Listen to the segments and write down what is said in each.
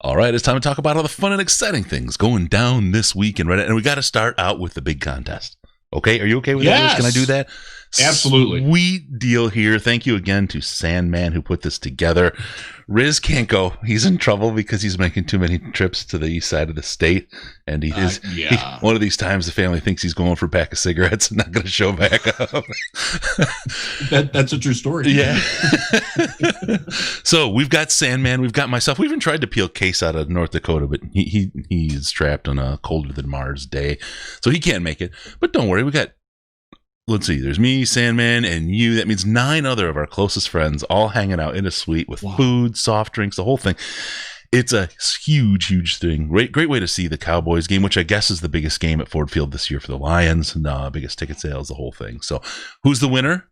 All right, it's time to talk about all the fun and exciting things going down this week in Reddit. And we got to start out with the big contest. Okay, are you okay with that? Can I do that? Absolutely. Sweet deal here. Thank you again to Sandman who put this together. Riz can't go. He's in trouble because he's making too many trips to the east side of the state. And one of these times the family thinks he's going for a pack of cigarettes and not going to show back up. That's a true story. Yeah. So we've got Sandman. We've got myself. We even tried to peel Case out of North Dakota, but he's trapped on a colder than Mars day. So he can't make it. But don't worry. We got, let's see, there's me, Sandman, and you. That means 9 other of our closest friends all hanging out in a suite with food, soft drinks, the whole thing. It's a huge thing. Great way to see the Cowboys game, which I guess is the biggest game at Ford Field this year for the Lions. Biggest ticket sales, the whole thing. So who's the winner?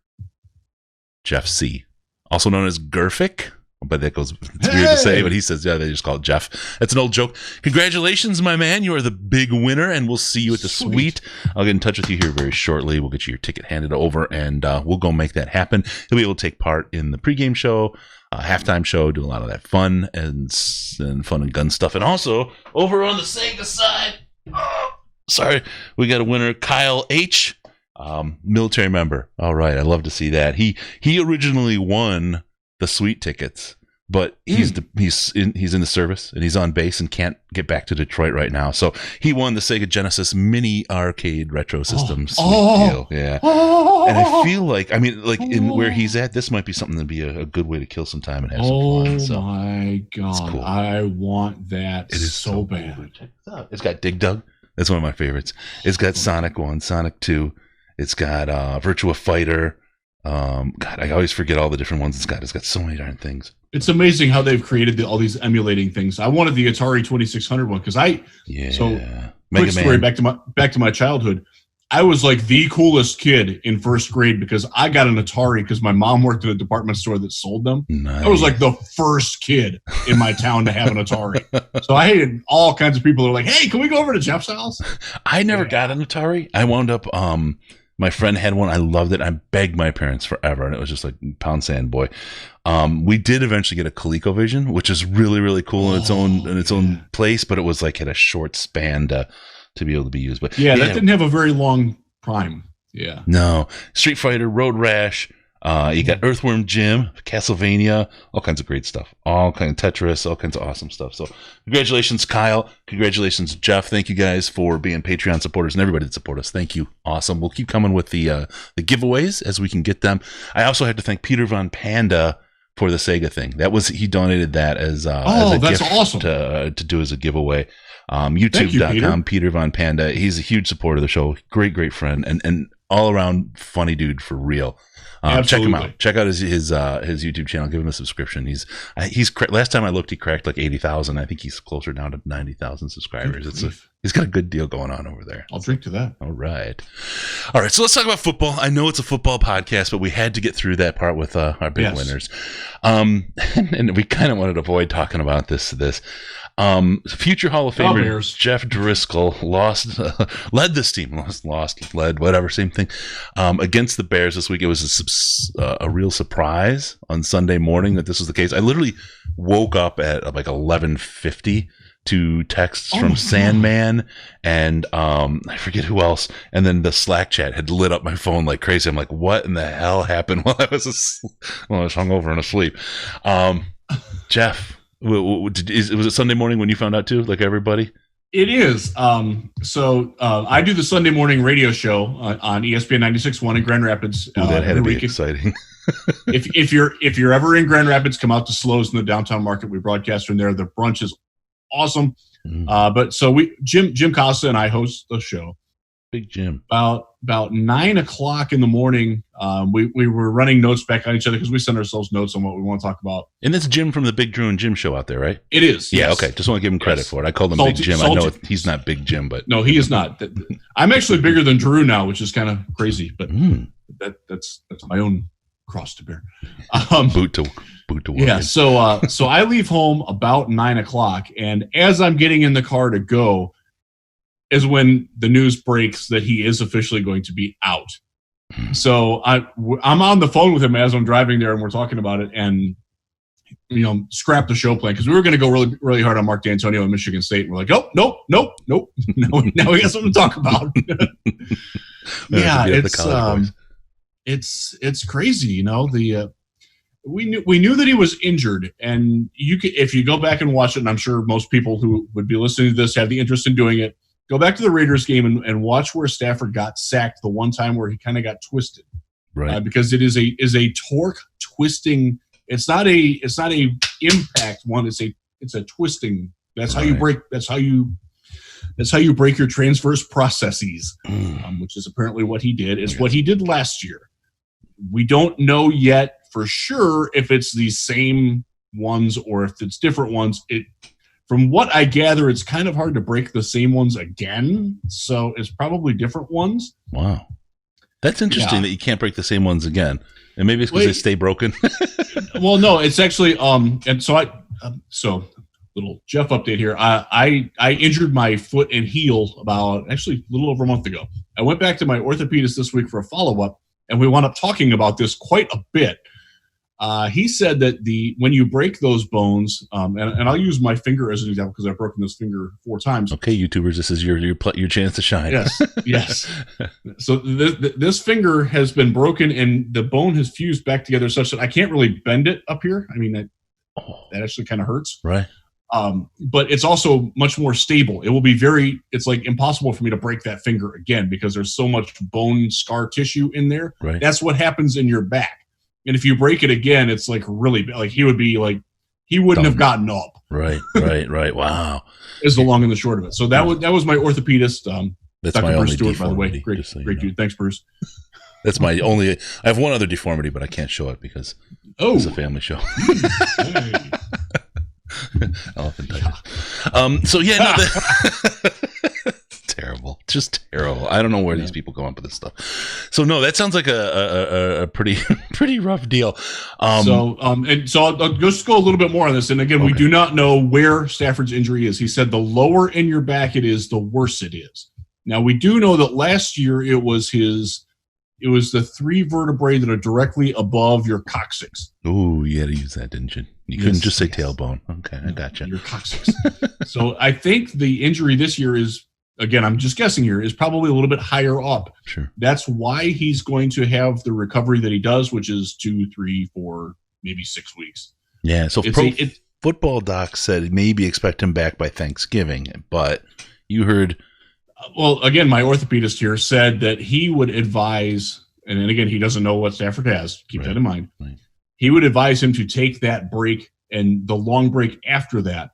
Jeff C., also known as Gerfic. But that goes, it's weird to say, but he says, yeah, they just call it Jeff. That's an old joke. Congratulations, my man. You are the big winner, and we'll see you at the suite. I'll get in touch with you here very shortly. We'll get you your ticket handed over, and we'll go make that happen. You'll be able to take part in the pregame show, halftime show, do a lot of that fun and fun and gun stuff. And also, over on the Sega side, we got a winner, Kyle H., military member. All right, I love to see that. He originally won the suite tickets, but he's in the service and he's on base and can't get back to Detroit right now. So he won the Sega Genesis mini arcade retro system suite deal. Yeah. And I feel like, in where he's at, this might be something that'd be a good way to kill some time and have some fun. So, my God. Cool. I want that. It is so bad. Cool. Check this out. It's got Dig Dug. That's one of my favorites. It's got Sonic 1, Sonic 2. It's got Virtua Fighter. God, I always forget all the different ones it's got. It's got so many darn things. It's amazing how they've created all these emulating things. I wanted the Atari 2600 one because quick story back to my childhood. I was like the coolest kid in first grade because I got an Atari because my mom worked at a department store that sold them. Nice. I was like the first kid in my town to have an Atari. So I hated all kinds of people that were like, "Hey, can we go over to Jeff's house?" I never got an Atari. I wound up my friend had one. I loved it. I begged my parents forever, and it was just like pound sand boy. We did eventually get a ColecoVision, which is really, really cool in its own place, but it was like had a short span to be able to be used. But that didn't have a very long prime. Yeah. No. Street Fighter, Road Rash. You got Earthworm Jim, Castlevania, all kinds of great stuff. All kinds of Tetris, all kinds of awesome stuff. So congratulations, Kyle. Congratulations, Jeff. Thank you guys for being Patreon supporters and everybody that support us. Thank you. Awesome. We'll keep coming with the giveaways as we can get them. I also have to thank Peter von Panda for the Sega thing. He donated that as a that's gift awesome. to do as a giveaway. YouTube.com, Peter von Panda. He's a huge supporter of the show. Great friend and all around funny dude for real. Check him out. Check out his YouTube channel. Give him a subscription. He's last time I looked, he cracked like 80,000. I think he's closer down to 90,000 subscribers. He's got a good deal going on over there. I'll drink to that. All right. So let's talk about football. I know it's a football podcast, but we had to get through that part with our big winners. And we kind of wanted to avoid talking about this. Future Hall of Famer Jeff Driscoll led this team, led, whatever, same thing, against the Bears this week. It was a real surprise on Sunday morning that this was the case. I literally woke up at like 11:50 to texts from Sandman and I forget who else, and then the Slack chat had lit up my phone like crazy. I'm like, what in the hell happened while I was hungover and asleep? Jeff, was it Sunday morning when you found out too, like everybody? It is. So I do the Sunday morning radio show on ESPN 96.1 in Grand Rapids. That had to be exciting. if you're ever in Grand Rapids, come out to Slows in the downtown market. We broadcast from there. The brunch is awesome. But so Jim Costa and I host the show. Big Jim. About 9 o'clock in the morning, we were running notes back on each other because we send ourselves notes on what we want to talk about. And that's Jim from the Big Drew and Jim show out there, right? It is. Yeah, yes. Okay. Just want to give him credit for it. I called him Big Jim. I know he's not Big Jim, but no, he is not. I'm actually bigger than Drew now, which is kind of crazy, but that's my own cross to bear. Boot to work. Yeah. So I leave home about 9 o'clock, and as I'm getting in the car to go, is when the news breaks that he is officially going to be out. So I'm on the phone with him as I'm driving there, and we're talking about it. And scrap the show plan because we were going to go really, really hard on Mark D'Antonio and Michigan State. And we're like, oh, nope. Now we got something to talk about. Yeah, it's crazy. We knew that he was injured, and if you go back and watch it, and I'm sure most people who would be listening to this have the interest in doing it, go back to the Raiders game and watch where Stafford got sacked the one time where he kind of got twisted, right? Because it is a torque twisting. It's not a impact one. It's a twisting. That's how you break. That's how you break your transverse processes, which is apparently what he did. It's what he did last year. We don't know yet for sure if it's these same ones or if it's different ones. From what I gather, it's kind of hard to break the same ones again. So it's probably different ones. Wow. That's interesting that you can't break the same ones again. And maybe it's because they stay broken. Well, no, it's actually, and so little Jeff update here. I injured my foot and heel about actually a little over a month ago. I went back to my orthopedist this week for a follow-up, and we wound up talking about this quite a bit. He said that when you break those bones, and I'll use my finger as an example because I've broken this finger 4 times. Okay, YouTubers, this is your chance to shine. Yes. So this finger has been broken, and the bone has fused back together such that I can't really bend it up here. I mean, that actually kind of hurts. Right. But it's also much more stable. It will be it's like impossible for me to break that finger again because there's so much bone scar tissue in there. Right. That's what happens in your back. And if you break it again, it's like really like he wouldn't have gotten up. Right. Wow. Is the long and the short of it. So that was my orthopedist. That's Dr. my Bruce only Stewart, deformity, by the way. Great dude. Thanks, Bruce. That's my only. I have one other deformity, but I can't show it because it's a family show. Hey. Elephantitis. So yeah, terrible, just terrible. I don't know where these people come up with this stuff. So no, that sounds like a pretty rough deal. So I'll just go a little bit more on this. And again, we do not know where Stafford's injury is. He said the lower in your back it is, the worse it is. Now we do know that last year it was the 3 vertebrae that are directly above your coccyx. Oh, you had to use that, didn't you? You couldn't just say tailbone. Okay, I gotcha. Your coccyx. So I think the injury this year is, again, I'm just guessing here, is probably a little bit higher up. Sure. That's why he's going to have the recovery that he does, which is 2, 3, 4, maybe 6 weeks. Yeah. So Football Doc said maybe expect him back by Thanksgiving, but you heard. Well, again, my orthopedist here said that he would advise, and then again, he doesn't know what Stafford has. Keep that in mind. Right. He would advise him to take that break and the long break after that,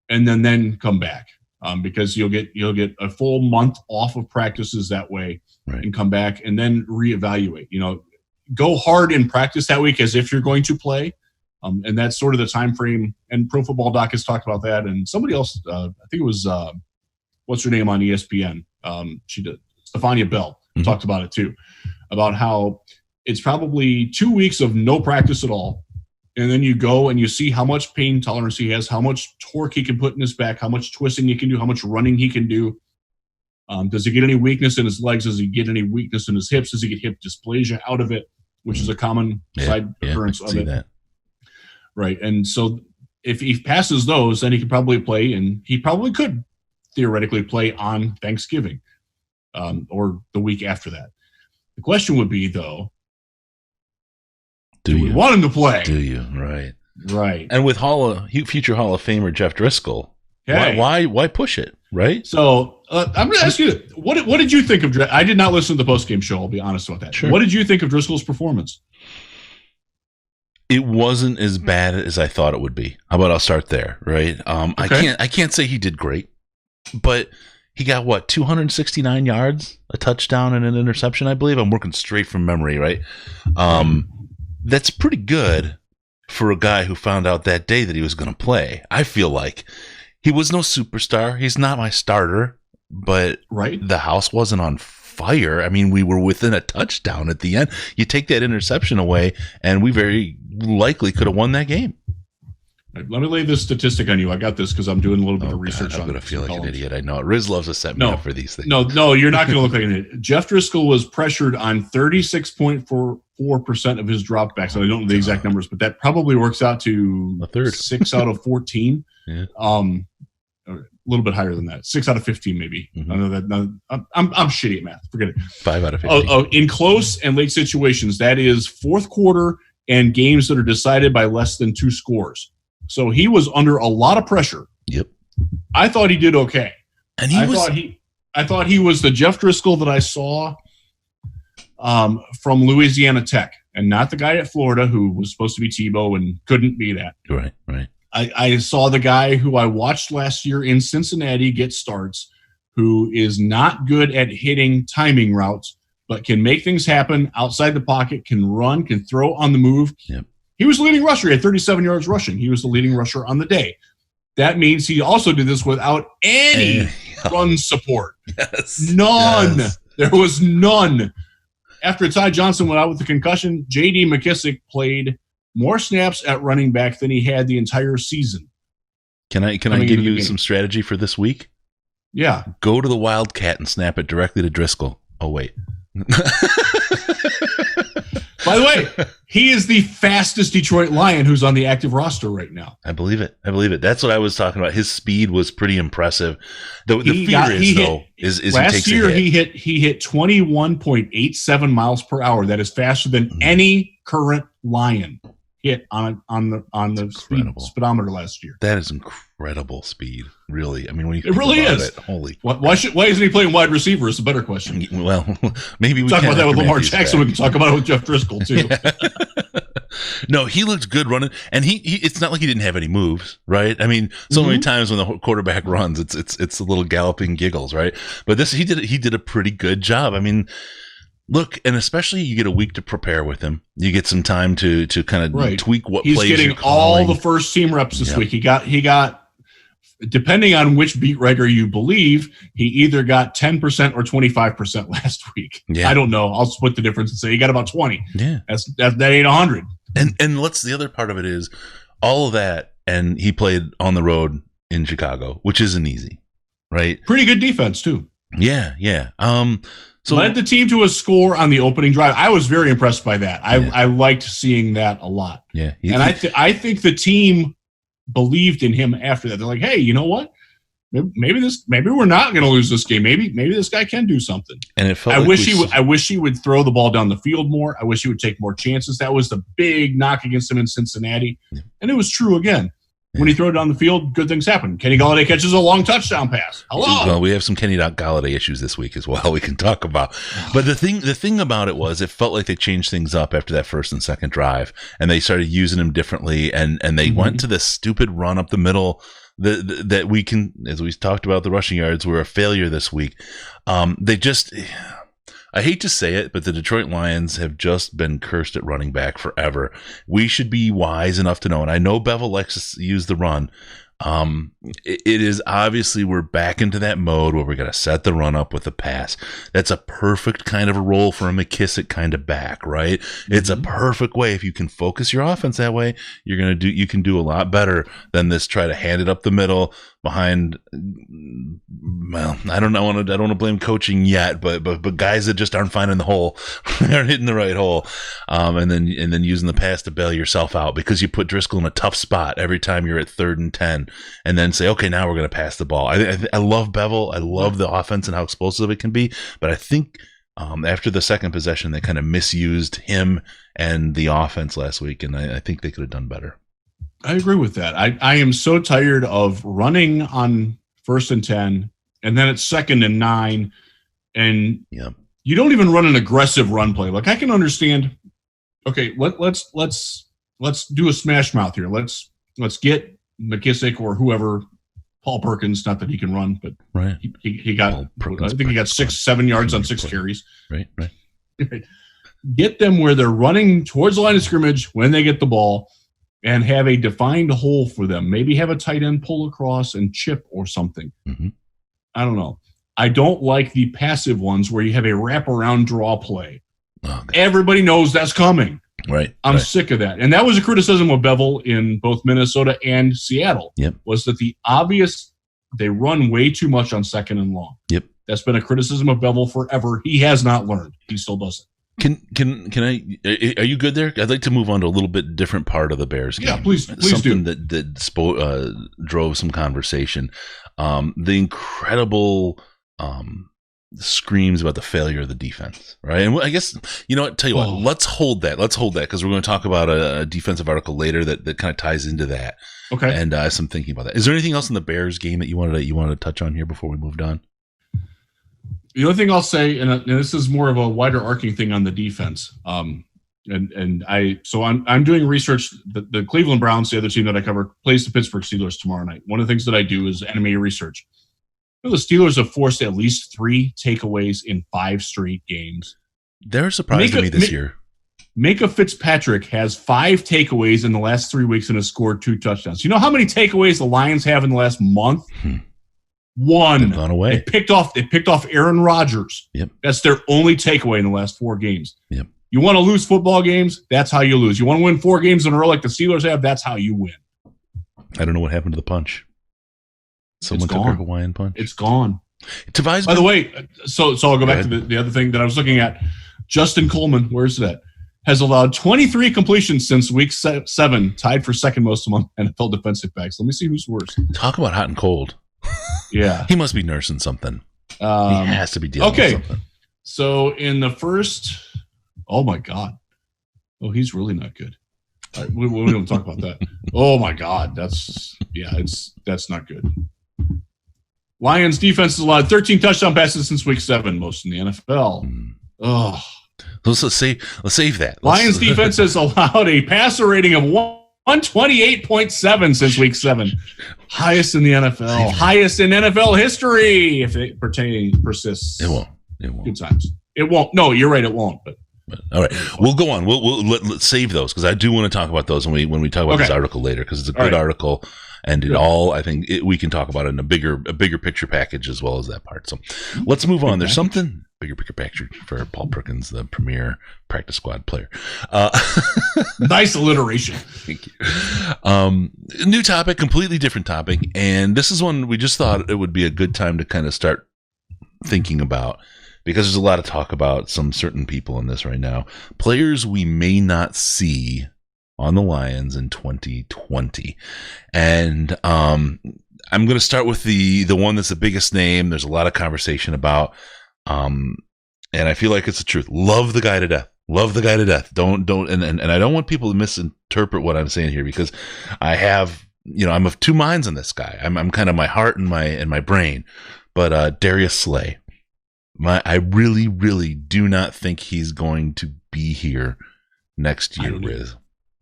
and then come back, because you'll get a full month off of practices that way, and come back and then reevaluate. Go hard in practice that week as if you're going to play, and that's sort of the time frame. And Pro Football Doc has talked about that, and somebody else, I think it was. What's her name on ESPN? She did. Stefania Bell talked about it too, about how it's probably 2 weeks of no practice at all. And then you go and you see how much pain tolerance he has, how much torque he can put in his back, how much twisting he can do, how much running he can do. Does he get any weakness in his legs? Does he get any weakness in his hips? Does he get hip dysplasia out of it, which is a common side occurrence of it? That. Right. And so if he passes those, then he could probably play, and he probably could theoretically play on Thanksgiving, or the week after that. The question would be, though, do we want him to play? Do you? Right. And with future Hall of Famer Jeff Driscoll, why push it? Right. So I'm going to ask you, what did you think of? I did not listen to the postgame show. I'll be honest about that. Sure. What did you think of Driscoll's performance? It wasn't as bad as I thought it would be. How about I'll start there? Right. I can't say he did great. But he got 269 yards, a touchdown, and an interception, I believe. I'm working straight from memory, right? That's pretty good for a guy who found out that day that he was going to play. I feel like he was no superstar. He's not my starter, but the house wasn't on fire. I mean, we were within a touchdown at the end. You take that interception away, and we very likely could have won that game. Let me lay this statistic on you. I got this because I'm doing a little bit of research on it. I'm going to feel like an idiot. I know it. Riz loves to set me up for these things. No, you're not going to look like an idiot. Jeff Driscoll was pressured on 36.4% 94% of his dropbacks. I don't know the exact numbers, but that probably works out to a third. 6 out of 14. Yeah. A little bit higher than that. 6 out of 15, maybe. Mm-hmm. I know that. No, I'm shitty at math. Forget it. 5 out of 15. In close and late situations, that is fourth quarter and games that are decided by less than 2 scores. So he was under a lot of pressure. Yep. I thought he did okay. And I thought he was the Jeff Driscoll that I saw from Louisiana Tech, and not the guy at Florida who was supposed to be Tebow and couldn't be that. Right. I saw the guy who I watched last year in Cincinnati get starts, who is not good at hitting timing routes, but can make things happen outside the pocket, can run, can throw on the move. Yep. He was the leading rusher. He had 37 yards rushing. He was the leading rusher on the day. That means he also did this without any run support. Yes. None. Yes. There was none. After Ty Johnson went out with the concussion, J.D. McKissick played more snaps at running back than he had the entire season. Can I give you some strategy for this week? Yeah. Go to the Wildcat and snap it directly to Driscoll. Oh, wait. By the way, he is the fastest Detroit Lion who's on the active roster right now. I believe it. That's what I was talking about. His speed was pretty impressive. The fear is last year he hit 21.87 miles per hour. That is faster than any current Lion hit on the speedometer last year. That is incredible speed, really. I mean, when you it really is. Holy! Why isn't he playing wide receiver? Is a better question. Well, maybe we talk about that with Lamar Matthews Jackson. Back. We can talk about it with Jeff Driscoll too. Yeah. No, he looked good running, and he it's not like he didn't have any moves, right? I mean, so many times when the quarterback runs, it's a little galloping giggles, right? But he did a pretty good job. I mean, look, and especially you get a week to prepare with him. You get some time to kind of tweak what he's plays getting you're calling. all the first team reps this week. He got depending on which beat writer you believe, he either got 10% or 25% last week. Yeah. I don't know. I'll split the difference and say he got about 20. Yeah. That ain't 100. And the other part of it is all of that, and he played on the road in Chicago, which isn't easy, right? Pretty good defense too. Yeah. So led the team to a score on the opening drive. I was very impressed by that. I liked seeing that a lot. Yeah. I think the team believed in him after that. They're like, hey, you know what? Maybe we're not going to lose this game. Maybe this guy can do something. And it felt I wish he would throw the ball down the field more. I wish he would take more chances. That was the big knock against him in Cincinnati. Yeah. And it was true again. When he threw it down the field, good things happen. Kenny Golladay catches a long touchdown pass. Hello. Well, we have some Kenny Golladay issues this week as well. We can talk about. But the thing about it was, it felt like they changed things up after that first and second drive, and they started using him differently. And they went to this stupid run up the middle that we can, as we talked about, the rushing yards were a failure this week. They just. I hate to say it, but the Detroit Lions have just been cursed at running back forever. We should be wise enough to know, and I know Bevel likes to use the run. It is obviously we're back into that mode where we're going to set the run up with the pass. That's a perfect kind of a role for a McKissick kind of back, right? It's a perfect way. If you can focus your offense that way, you can do a lot better than this try to hand it up the middle behind. Well, I don't want to blame coaching yet, but guys that just aren't finding the hole, aren't hitting the right hole, and then using the pass to bail yourself out because you put Driscoll in a tough spot every time you're at 3rd and 10. And then say, okay, now we're going to pass the ball. I love Bevel. I love the offense and how explosive it can be. But I think after the second possession, they kind of misused him and the offense last week. And I think they could have done better. I agree with that. I am so tired of running on 1st and 10, and then it's 2nd and 9. And you don't even run an aggressive run play. Like, I can understand, okay, let's do a smash mouth here. Let's get McKissick or whoever, Paul Perkins, not that he can run, but he got, I think he got 6-7 yards on 6 carries. Right. Get them where they're running towards the line of scrimmage when they get the ball and have a defined hole for them. Maybe have a tight end pull across and chip or something. I don't know. I don't like the passive ones where you have a wraparound draw play. Everybody knows that's coming. Right. I'm sick of that. And that was a criticism of Bevel in both Minnesota and Seattle. Was that they run way too much on 2nd and long. That's been a criticism of Bevel forever. He has not learned. He still does it. Can I? Are you good there? I'd like to move on to a little bit different part of the Bears game. Yeah, please Something do. that drove some conversation. The incredible screams about the failure of the defense, right? And I guess, you know what, tell you what, let's hold that because we're going to talk about a defensive article later that kind of ties into that. Okay. And some thinking about that. Is there anything else in the Bears game that you wanted to touch on here before we moved on? The other thing I'll say, and this is more of a wider arcing thing on the defense. I'm doing research. The Cleveland Browns, the other team that I cover, plays the Pittsburgh Steelers tomorrow night. One of the things that I do is enemy research. The Steelers have forced at least 3 takeaways in 5 straight games. They're surprising me this year. Micah Fitzpatrick has 5 takeaways in the last 3 weeks and has scored 2 touchdowns. You know how many takeaways the Lions have in the last month? 1. They've gone away. They picked off Aaron Rodgers. Yep. That's their only takeaway in the last 4 games. Yep. You want to lose football games? That's how you lose. You want to win 4 games in a row like the Steelers have? That's how you win. I don't know what happened to the punch. Someone took her Hawaiian punch. It's gone. By the way, so I'll go back to the other thing that I was looking at. Justin Coleman, where's that? Has allowed 23 completions since week 7, tied for second most among NFL defensive backs. Let me see who's worse. Talk about hot and cold. Yeah. He must be nursing something. He has to be dealing with something. So in the first, oh my God. Oh, he's really not good. All right, we don't talk about that. Oh my God. That's not good. Lions defense has allowed 13 touchdown passes since week 7, most in the NFL. Oh. Let's save that. Lions defense has allowed a passer rating of 128.7 since week 7. Highest in the NFL. Highest in NFL history if it persists. It won't. Good times. It won't. No, you're right. It won't. But all right, we'll go on. Let's save those because I do want to talk about those when we talk about this article later because it's a good article. And I think we can talk about it in a bigger picture package as well as that part. So let's move on. There's something bigger picture package for Paul Perkins, the premier practice squad player. Nice alliteration. Thank you. New topic, completely different topic. And this is one we just thought it would be a good time to kind of start thinking about because there's a lot of talk about some certain people in this right now. Players we may not see on the Lions in 2020. And I'm going to start with the one that's the biggest name. There's a lot of conversation about, and I feel like it's the truth. Love the guy to death. Love the guy to death. Don't, and I don't want people to misinterpret what I'm saying here because I have, I'm of 2 minds on this guy. I'm kind of my heart and my brain, but Darius Slay, I really, really do not think he's going to be here next year, Riz.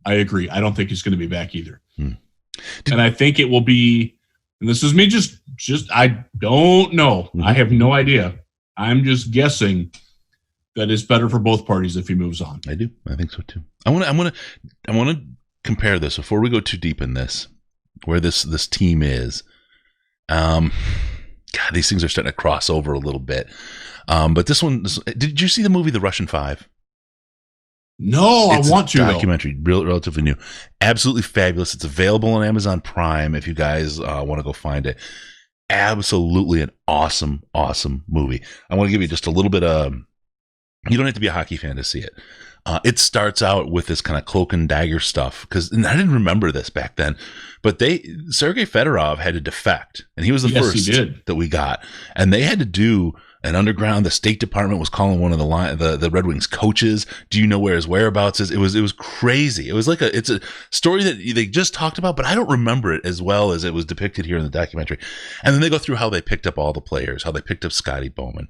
I agree. I don't think he's going to be back either. And I think it will be, and this is me just I don't know. I have no idea. I'm just guessing that it's better for both parties if he moves on. I do. I think so too. I want to compare this before we go too deep in this, where this team is. God, these things are starting to cross over a little bit. But did you see the movie The Russian 5? No, I want to. Documentary, relatively new, absolutely fabulous. It's available on Amazon Prime if you guys want to go find it. Absolutely an awesome movie. I want to give you just a little bit of. You don't have to be a hockey fan to see it. It starts out with this kind of cloak and dagger stuff and I didn't remember this back then, but Sergei Fedorov had to defect, and he was the first that we got, and they had to do an underground. The State Department was calling one of the Red Wings coaches. Do you know where his whereabouts is? It was crazy. It was like it's a story that they just talked about, but I don't remember it as well as it was depicted here in the documentary. And then they go through how they picked up all the players, how they picked up Scotty Bowman,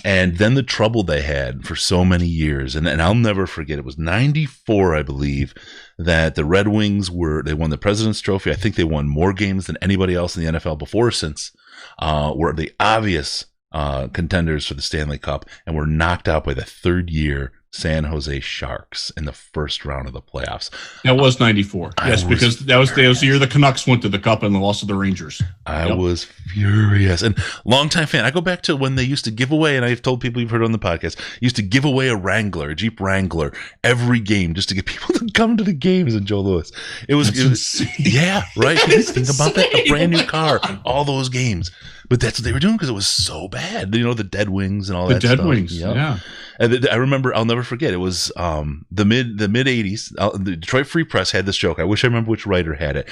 and then the trouble they had for so many years. And I'll never forget. It was 94, I believe, that the Red Wings they won the President's Trophy. I think they won more games than anybody else in the NFL before or since. Were the obvious contenders for the Stanley Cup, and were knocked out by the third-year San Jose Sharks in the first round of the playoffs. That was 94. Yes, because that was the year the Canucks went to the Cup and lost to the Rangers. I was furious. And longtime fan. I go back to when they used to give away, and I've told people you've heard on the podcast, used to give away a Jeep Wrangler, every game just to get people to come to the games in Joe Louis. It was yeah, right. Think about that. A brand new car, all those games. But that's what they were doing because it was so bad. The Dead Wings and all that stuff. The Dead Wings, yeah. And I remember, I'll never forget. It was the mid '80s. The Detroit Free Press had this joke. I wish I remember which writer had it.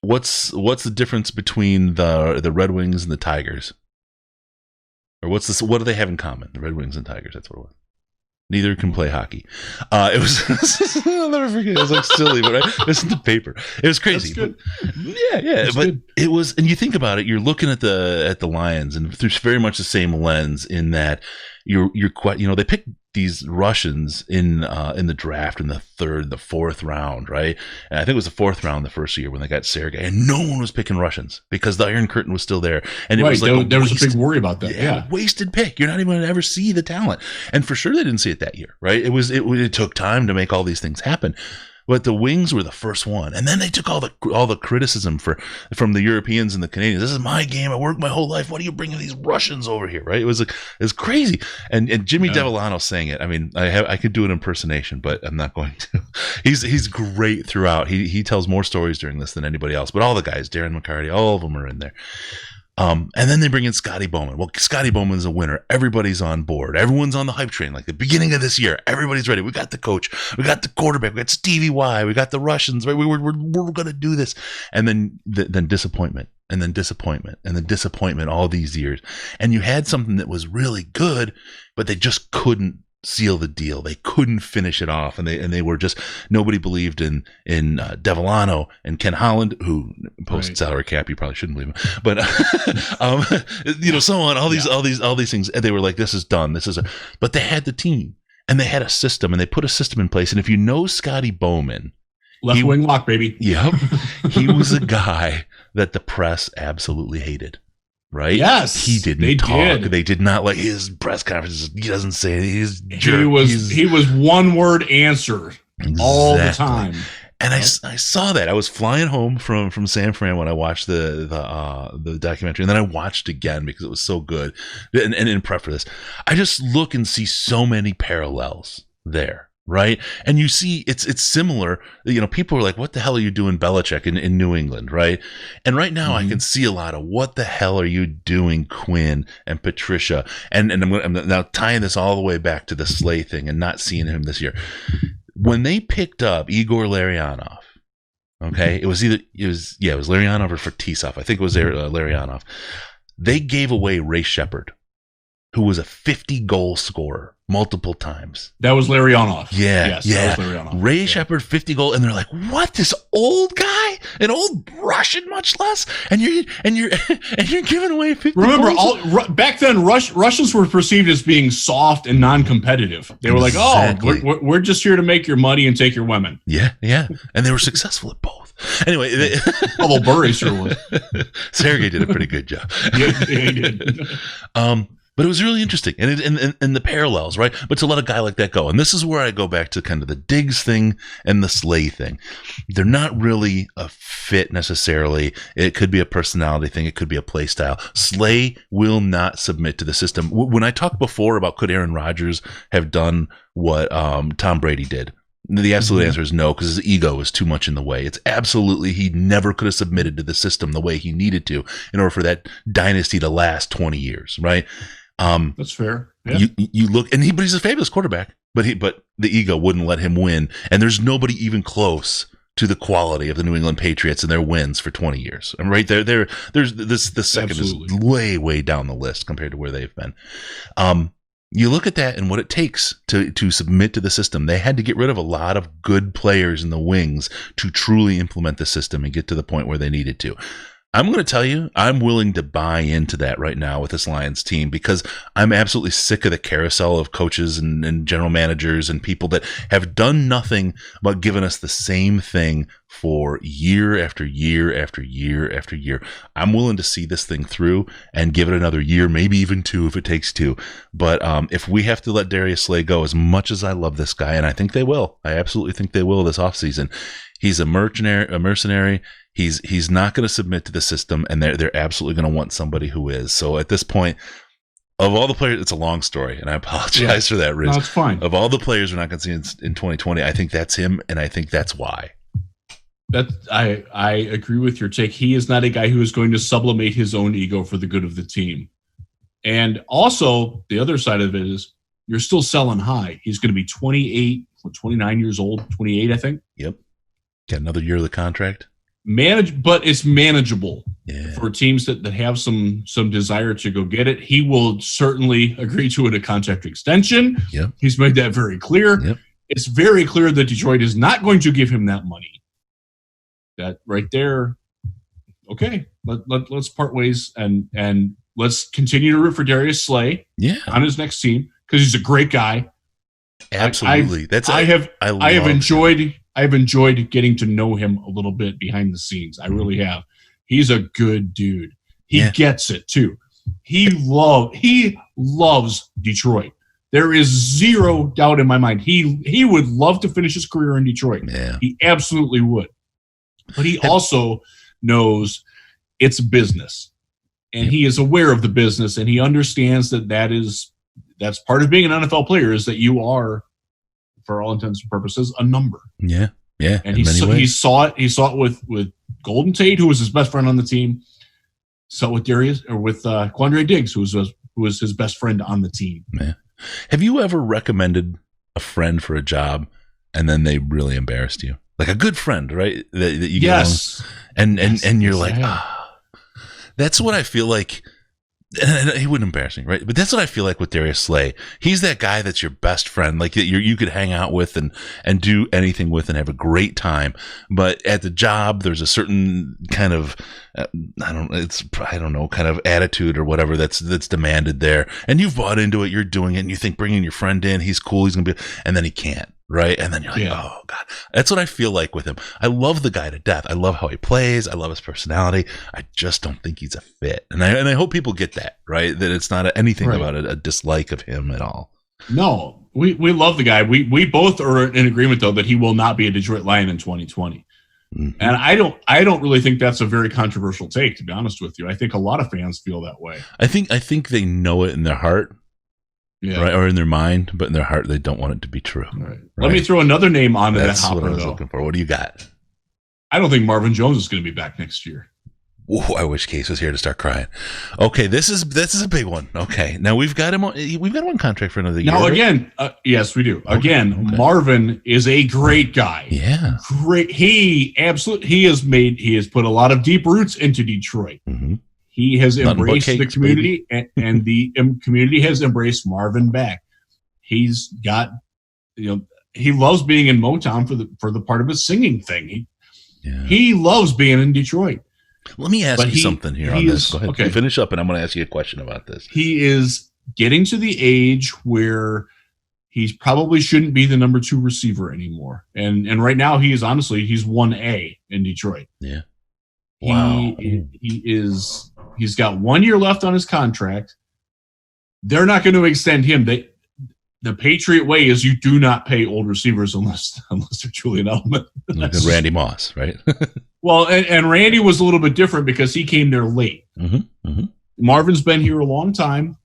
What's the difference between the Red Wings and the Tigers? Or what do they have in common? The Red Wings and Tigers. That's what it was. Neither can play hockey. It was, I'll never forget. It was like silly, but it's in the paper. It was crazy. That's good. Yeah. That's but good. It was, and you think about it, you're looking at the Lions, and through very much the same lens in that you're quite, they picked these Russians in the draft in the third, the fourth round, right? And I think it was the fourth round the first year when they got Sergei, and no one was picking Russians because the Iron Curtain was still there, and it was like there was a big worry about that. Yeah, wasted pick. You're not even going to ever see the talent, and for sure they didn't see it that year, right? It took time to make all these things happen. But the Wings were the first one, and then they took all the criticism from the Europeans and the Canadians. This is my game. I worked my whole life. What are you bringing these Russians over here? Right? It was crazy. And Jimmy Devellano saying it. I mean, I could do an impersonation, but I'm not going to. He's great throughout. He tells more stories during this than anybody else. But all the guys, Darren McCarty, all of them are in there. And then they bring in Scotty Bowman. Well, Scotty Bowman's a winner. Everybody's on board. Everyone's on the hype train. Like the beginning of this year, everybody's ready. We got the coach. We got the quarterback. We got Stevie Y. We got the Russians. Right? We're going to do this. And then disappointment, and then disappointment, and then disappointment all these years. And you had something that was really good, but they just couldn't seal the deal. They couldn't finish it off, and they were just, nobody believed in Devellano and Ken Holland, who post salary cap, you probably shouldn't believe him, but so on, all these things, and they were like, this is done, but they had the team, and they had a system, and they put a system in place. And if you know Scotty Bowman, left wing lock, baby. Yep. He was a guy that the press absolutely hated. Right? Yes, he didn't talk. They did not like his press conferences. He doesn't say it. He was one word answer all the time. And I saw that. I was flying home from San Fran when I watched the documentary, and then I watched again because it was so good. And in prep for this, I just look and see so many parallels there. Right. And you see it's similar. People are like, what the hell are you doing, Belichick, in New England? Right. And right now I can see a lot of what the hell are you doing, Quinn and Patricia. And I'm now tying this all the way back to the Slay thing and not seeing him this year. When they picked up Igor Larionov, okay, it was Larionov or Fetisov. I think it was Larionov. They gave away Ray Shepard, who was a 50-goal scorer multiple times. That was Larionov. Yeah. That was Larionov. Ray Shepard, 50 goal, and they're like, "What? This old guy, an old Russian, much less, and you're giving away 50." Remember, back then, Russians were perceived as being soft and non-competitive. They were like, "Oh, we're just here to make your money and take your women." Yeah, and they were successful at both. Anyway, although Burry sure was. Sergei did a pretty good job. Yeah, he did. But it was really interesting, and the parallels, right? But to let a guy like that go, and this is where I go back to kind of the Diggs thing and the Slay thing. They're not really a fit necessarily. It could be a personality thing. It could be a play style. Slay will not submit to the system. When I talked before about could Aaron Rodgers have done what Tom Brady did, the absolute answer is no, because his ego is too much in the way. It's absolutely, he never could have submitted to the system the way he needed to in order for that dynasty to last 20 years, right? That's fair. Yeah. You look, but he's a fabulous quarterback, but the ego wouldn't let him win, and there's nobody even close to the quality of the New England Patriots and their wins for 20 years. And right there's this second Absolutely. Is way down the list compared to where they've been. You look at that and what it takes to submit to the system. They had to get rid of a lot of good players in the wings to truly implement the system and get to the point where they needed to. I'm going to tell you, I'm willing to buy into that right now with this Lions team because I'm absolutely sick of the carousel of coaches and general managers and people that have done nothing but given us the same thing for year after year after year after year. I'm willing to see this thing through and give it another year, maybe even two if it takes two. But if we have to let Darius Slay go, as much as I love this guy, and I think they will, I absolutely think they will this offseason, he's a mercenary. He's not going to submit to the system, and they're absolutely going to want somebody who is. So at this point, of all the players, it's a long story, and I apologize for that, Riz. No, it's fine. Of all the players we're not going to see in 2020, I think that's him, and I think that's why. I agree with your take. He is not a guy who is going to sublimate his own ego for the good of the team. And also, the other side of it is you're still selling high. He's going to be 29 years old, 28, I think. Yep. Got another year of the contract. But it's manageable for teams that have some desire to go get it. He will certainly agree to a contract extension. Yep. He's made that very clear. Yep. It's very clear that Detroit is not going to give him that money. That right there, okay, let's part ways and let's continue to root for Darius Slay on his next team because he's a great guy. Absolutely. I have enjoyed getting to know him a little bit behind the scenes. I really have. He's a good dude. He gets it too. He loves Detroit. There is zero doubt in my mind. He would love to finish his career in Detroit. Yeah. He absolutely would. But he also knows it's business. And he is aware of the business, and he understands that's part of being an NFL player is that you are, for all intents and purposes, a number. Yeah. Yeah. And he saw it with Golden Tate, who was his best friend on the team. Saw it with Quandre Diggs, who was his best friend on the team. Yeah. Have you ever recommended a friend for a job and then they really embarrassed you? Like a good friend, right? That you get along, and you're like, that's what I feel like. And he wouldn't embarrass me, right? But that's what I feel like with Darius Slay. He's that guy that's your best friend, like that you could hang out with and do anything with and have a great time. But at the job, there's a certain kind of kind of attitude or whatever that's demanded there. And you've bought into it, you're doing it, and you think bringing your friend in, he's cool, he's gonna be, and then he can't. Right. And then you're like, oh, God, that's what I feel like with him. I love the guy to death. I love how he plays. I love his personality. I just don't think he's a fit. And I hope people get that, right? That it's not anything about a dislike of him at all. No, we love the guy. We both are in agreement, though, that he will not be a Detroit Lion in 2020. Mm-hmm. And I don't really think that's a very controversial take, to be honest with you. I think a lot of fans feel that way. I think they know it in their heart. Yeah. Right, or in their mind, but in their heart, they don't want it to be true. Right. Let me throw another name onto that hopper. That's what I was looking for. What do you got? I don't think Marvin Jones is going to be back next year. Oh, I wish Case was here to start crying. Okay, this is a big one. Okay, now we've got him on contract for another year. Now again, yes, we do. Again, Marvin is a great guy. Yeah, great. He has put a lot of deep roots into Detroit. Mm-hmm. He has embraced the community, and the community has embraced Marvin back. He's got, he loves being in Motown for the part of his singing thing. He loves being in Detroit. Let me ask you something here on this. Go ahead. Okay. Finish up, and I'm going to ask you a question about this. He is getting to the age where he probably shouldn't be the number 2 receiver anymore. And right now, he's 1A in Detroit. Yeah. Wow. He's got 1 year left on his contract. They're not going to extend him. The Patriot way is you do not pay old receivers unless they're truly an element. Like Randy Moss, right? Well, and Randy was a little bit different because he came there late. Mm-hmm, mm-hmm. Marvin's been here a long time.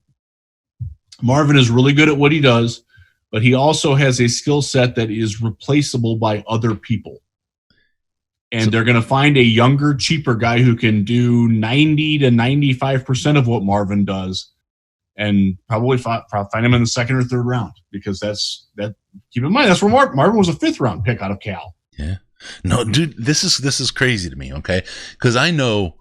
Marvin is really good at what he does, but he also has a skill set that is replaceable by other people. And they're going to find a younger, cheaper guy who can do 90 to 95% of what Marvin does, and probably find him in the 2nd or 3rd round because that. Keep in mind that's where Marvin was a 5th round pick out of Cal. Yeah, no, dude, this is crazy to me. Okay, because I know.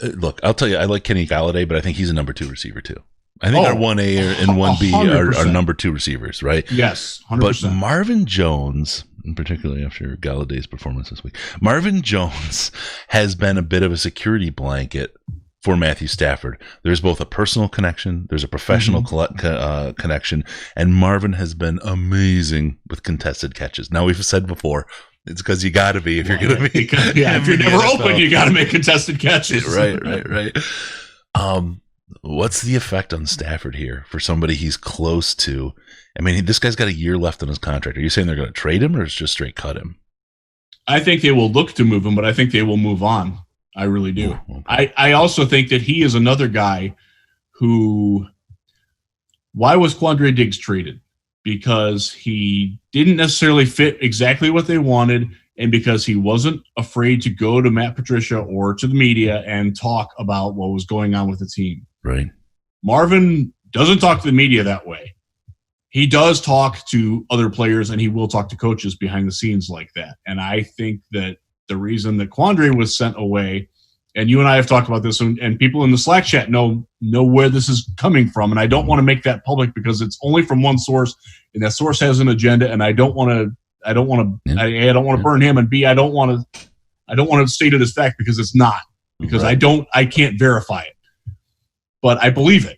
Look, I'll tell you, I like Kenny Galladay, but I think he's a number 2 receiver too. I think our 1A and 1B are number 2 receivers, right? Yes, 100%. But Marvin Jones, and particularly after Galladay's performance this week, Marvin Jones has been a bit of a security blanket for Matthew Stafford. There's both a personal connection, there's a professional connection, and Marvin has been amazing with contested catches. Now, we've said before, it's because you got to be if you're going to be. If you're never open, you got to make contested catches. Right. What's the effect on Stafford here for somebody he's close to? I mean, this guy's got a year left on his contract. Are you saying they're going to trade him or just straight cut him? I think they will look to move him, but I think they will move on. I really do. Oh, okay. I also think that he is another guy who – why was Quandre Diggs traded? Because he didn't necessarily fit exactly what they wanted and because he wasn't afraid to go to Matt Patricia or to the media and talk about what was going on with the team. Right. Marvin doesn't talk to the media that way. He does talk to other players, and he will talk to coaches behind the scenes like that. And I think that the reason that Quandre was sent away, and you and I have talked about this, and people in the Slack chat know where this is coming from, and I don't want to make that public because it's only from one source, and that source has an agenda, and I don't want to burn him, and B, I don't want to state it as fact because it's not, because I can't verify it, but I believe it.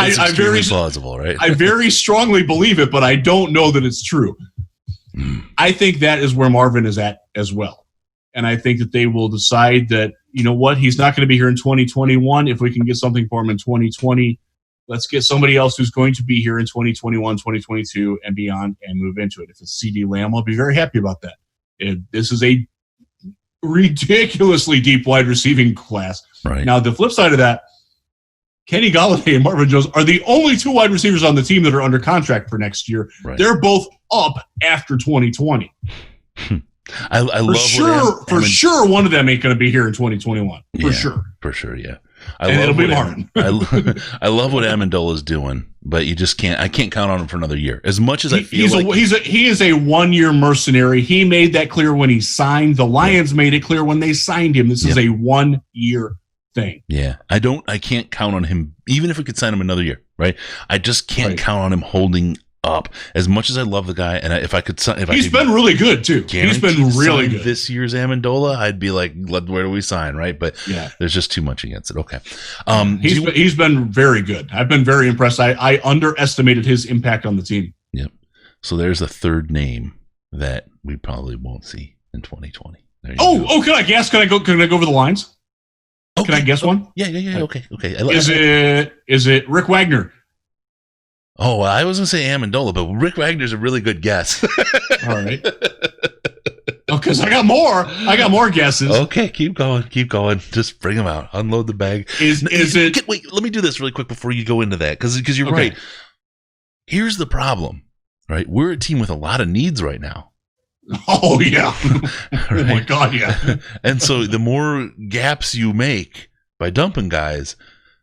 It's extremely plausible, right? I very strongly believe it, but I don't know that it's true. I think that is where Marvin is at as well. And I think that they will decide that, you know what, he's not going to be here in 2021. If we can get something for him in 2020, let's get somebody else who's going to be here in 2021, 2022, and beyond, and move into it. If it's CD Lamb, I'll be very happy about that. This is a ridiculously deep wide receiving class. Right. Now, the flip side of that, Kenny Golladay and Marvin Jones are the only two wide receivers on the team that are under contract for next year. Right. They're both up after 2020. I love for sure one of them ain't going to be here in 2021. For sure, yeah. It'll be Marvin. I love what Amendola's doing, but I can't count on him for another year. As much as I feel he is a 1-year mercenary. He made that clear when he signed. The Lions made it clear when they signed him. This is a 1-year thing. Yeah. I can't count on him, even if we could sign him another year, right? I just can't count on him holding up. As much as I love the guy, and he's been really good too. He's been really good. This year's Amendola, I'd be like, where do we sign, right? But there's just too much against it. Okay, he's been very good. I've been very impressed. I underestimated his impact on the team. Yep. So there's a third name that we probably won't see in 2020. Can I guess? Can I go over the lines? Okay. Can I guess one? Yeah. Okay. Is it Rick Wagner? Oh, I was going to say Amendola, but Rick Wagner's a really good guess. All right. Because I got more. I got more guesses. Okay, keep going. Just bring them out. Unload the bag. Wait, let me do this really quick before you go into that, because you're right. Here's the problem, right? We're a team with a lot of needs right now. Oh, yeah. Right? Oh, my God, yeah. And so the more gaps you make by dumping guys,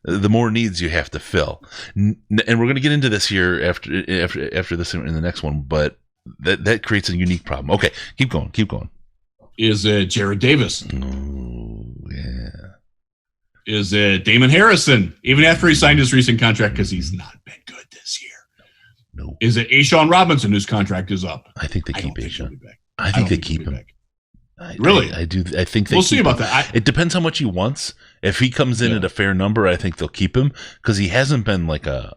the more needs you have to fill. And we're going to get into this here after this in the next one, but that creates a unique problem. Okay, keep going. Is it Jared Davis? Oh, yeah. Is it Damon Harrison, even after he signed his recent contract, because he's not been good this year? No. Is it A'Shawn Robinson, whose contract is up? I think they keep A'Shawn. I think they keep him. Really? I do. I think we'll see about that. It depends how much he wants. If he comes in at a fair number, I think they'll keep him, because he hasn't been like a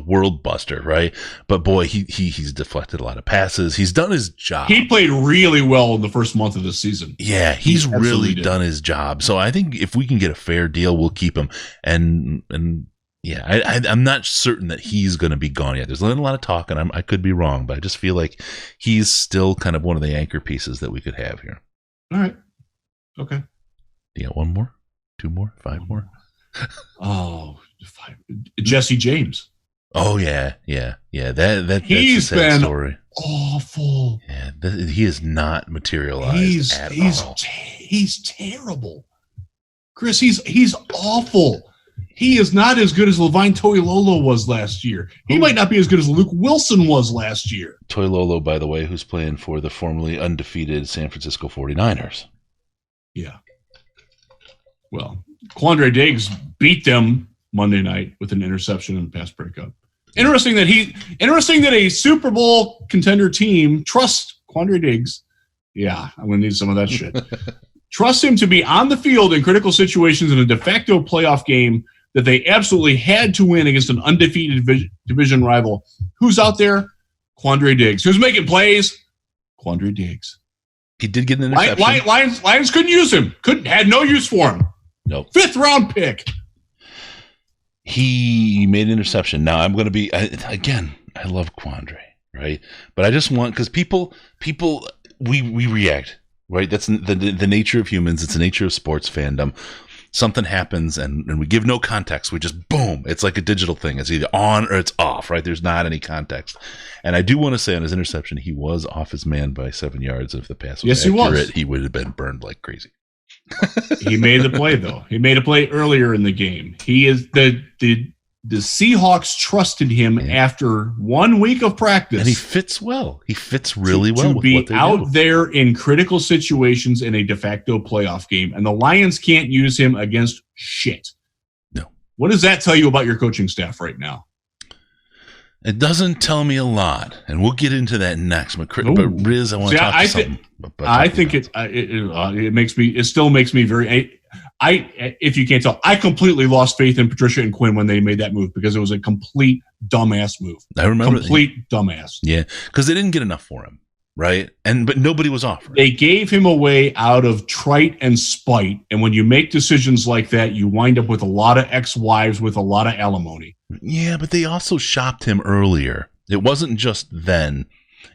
world buster, right? But boy, he's deflected a lot of passes. He's done his job. He played really well in the first month of the season. Yeah, he's really done his job. So I think if we can get a fair deal, we'll keep him. And yeah, I'm not certain that he's going to be gone yet. There's a lot of talk, and I could be wrong, but I just feel like he's still kind of one of the anchor pieces that we could have here. All right. Okay. You got 1 more? 2 more? 5 more? Oh, 5. Jesse James. Oh, yeah. That's a sad story. Awful. Yeah, he is not materialized at all. He's terrible. Chris, he's awful. He is not as good as Levine Toilolo was last year. He might not be as good as Luke Wilson was last year. Toilolo, by the way, who's playing for the formerly undefeated San Francisco 49ers. Yeah. Well, Quandre Diggs beat them Monday night with an interception and pass breakup. Interesting that a Super Bowl contender team trusts Quandre Diggs. Yeah, I'm going to need some of that shit. Trust him to be on the field in critical situations in a de facto playoff game that they absolutely had to win against an undefeated division rival. Who's out there? Quandre Diggs. Who's making plays? Quandre Diggs. He did get an interception. Lions couldn't use him. Had no use for him. No. 5th round pick. He made an interception. Now I'm going to be again. I love Quandre, right? But I just want, because people, we react, right? That's the nature of humans. It's the nature of sports fandom. Something happens and we give no context. We just boom. It's like a digital thing. It's either on or it's off, right? There's not any context. And I do want to say on his interception, he was off his man by 7 yards. If the pass was accurate, he would have been burned like crazy. He made the play, though. He made a play earlier in the game. He is the Seahawks trusted him after 1 week of practice. And he fits well. He fits really well to with be what they out do. there in critical situations in a de facto playoff game. And the Lions can't use him against shit. No. What does that tell you about your coaching staff right now? It doesn't tell me a lot, and we'll get into that next. But Riz, I want to talk to something. I think it still makes me very. If you can't tell, I completely lost faith in Patricia and Quinn when they made that move because it was a complete dumbass move. I remember dumbass. Yeah, because they didn't get enough for him, right? But nobody was offering. They gave him away out of trite and spite, and when you make decisions like that, you wind up with a lot of ex-wives with a lot of alimony. Yeah, but they also shopped him earlier. It wasn't just then.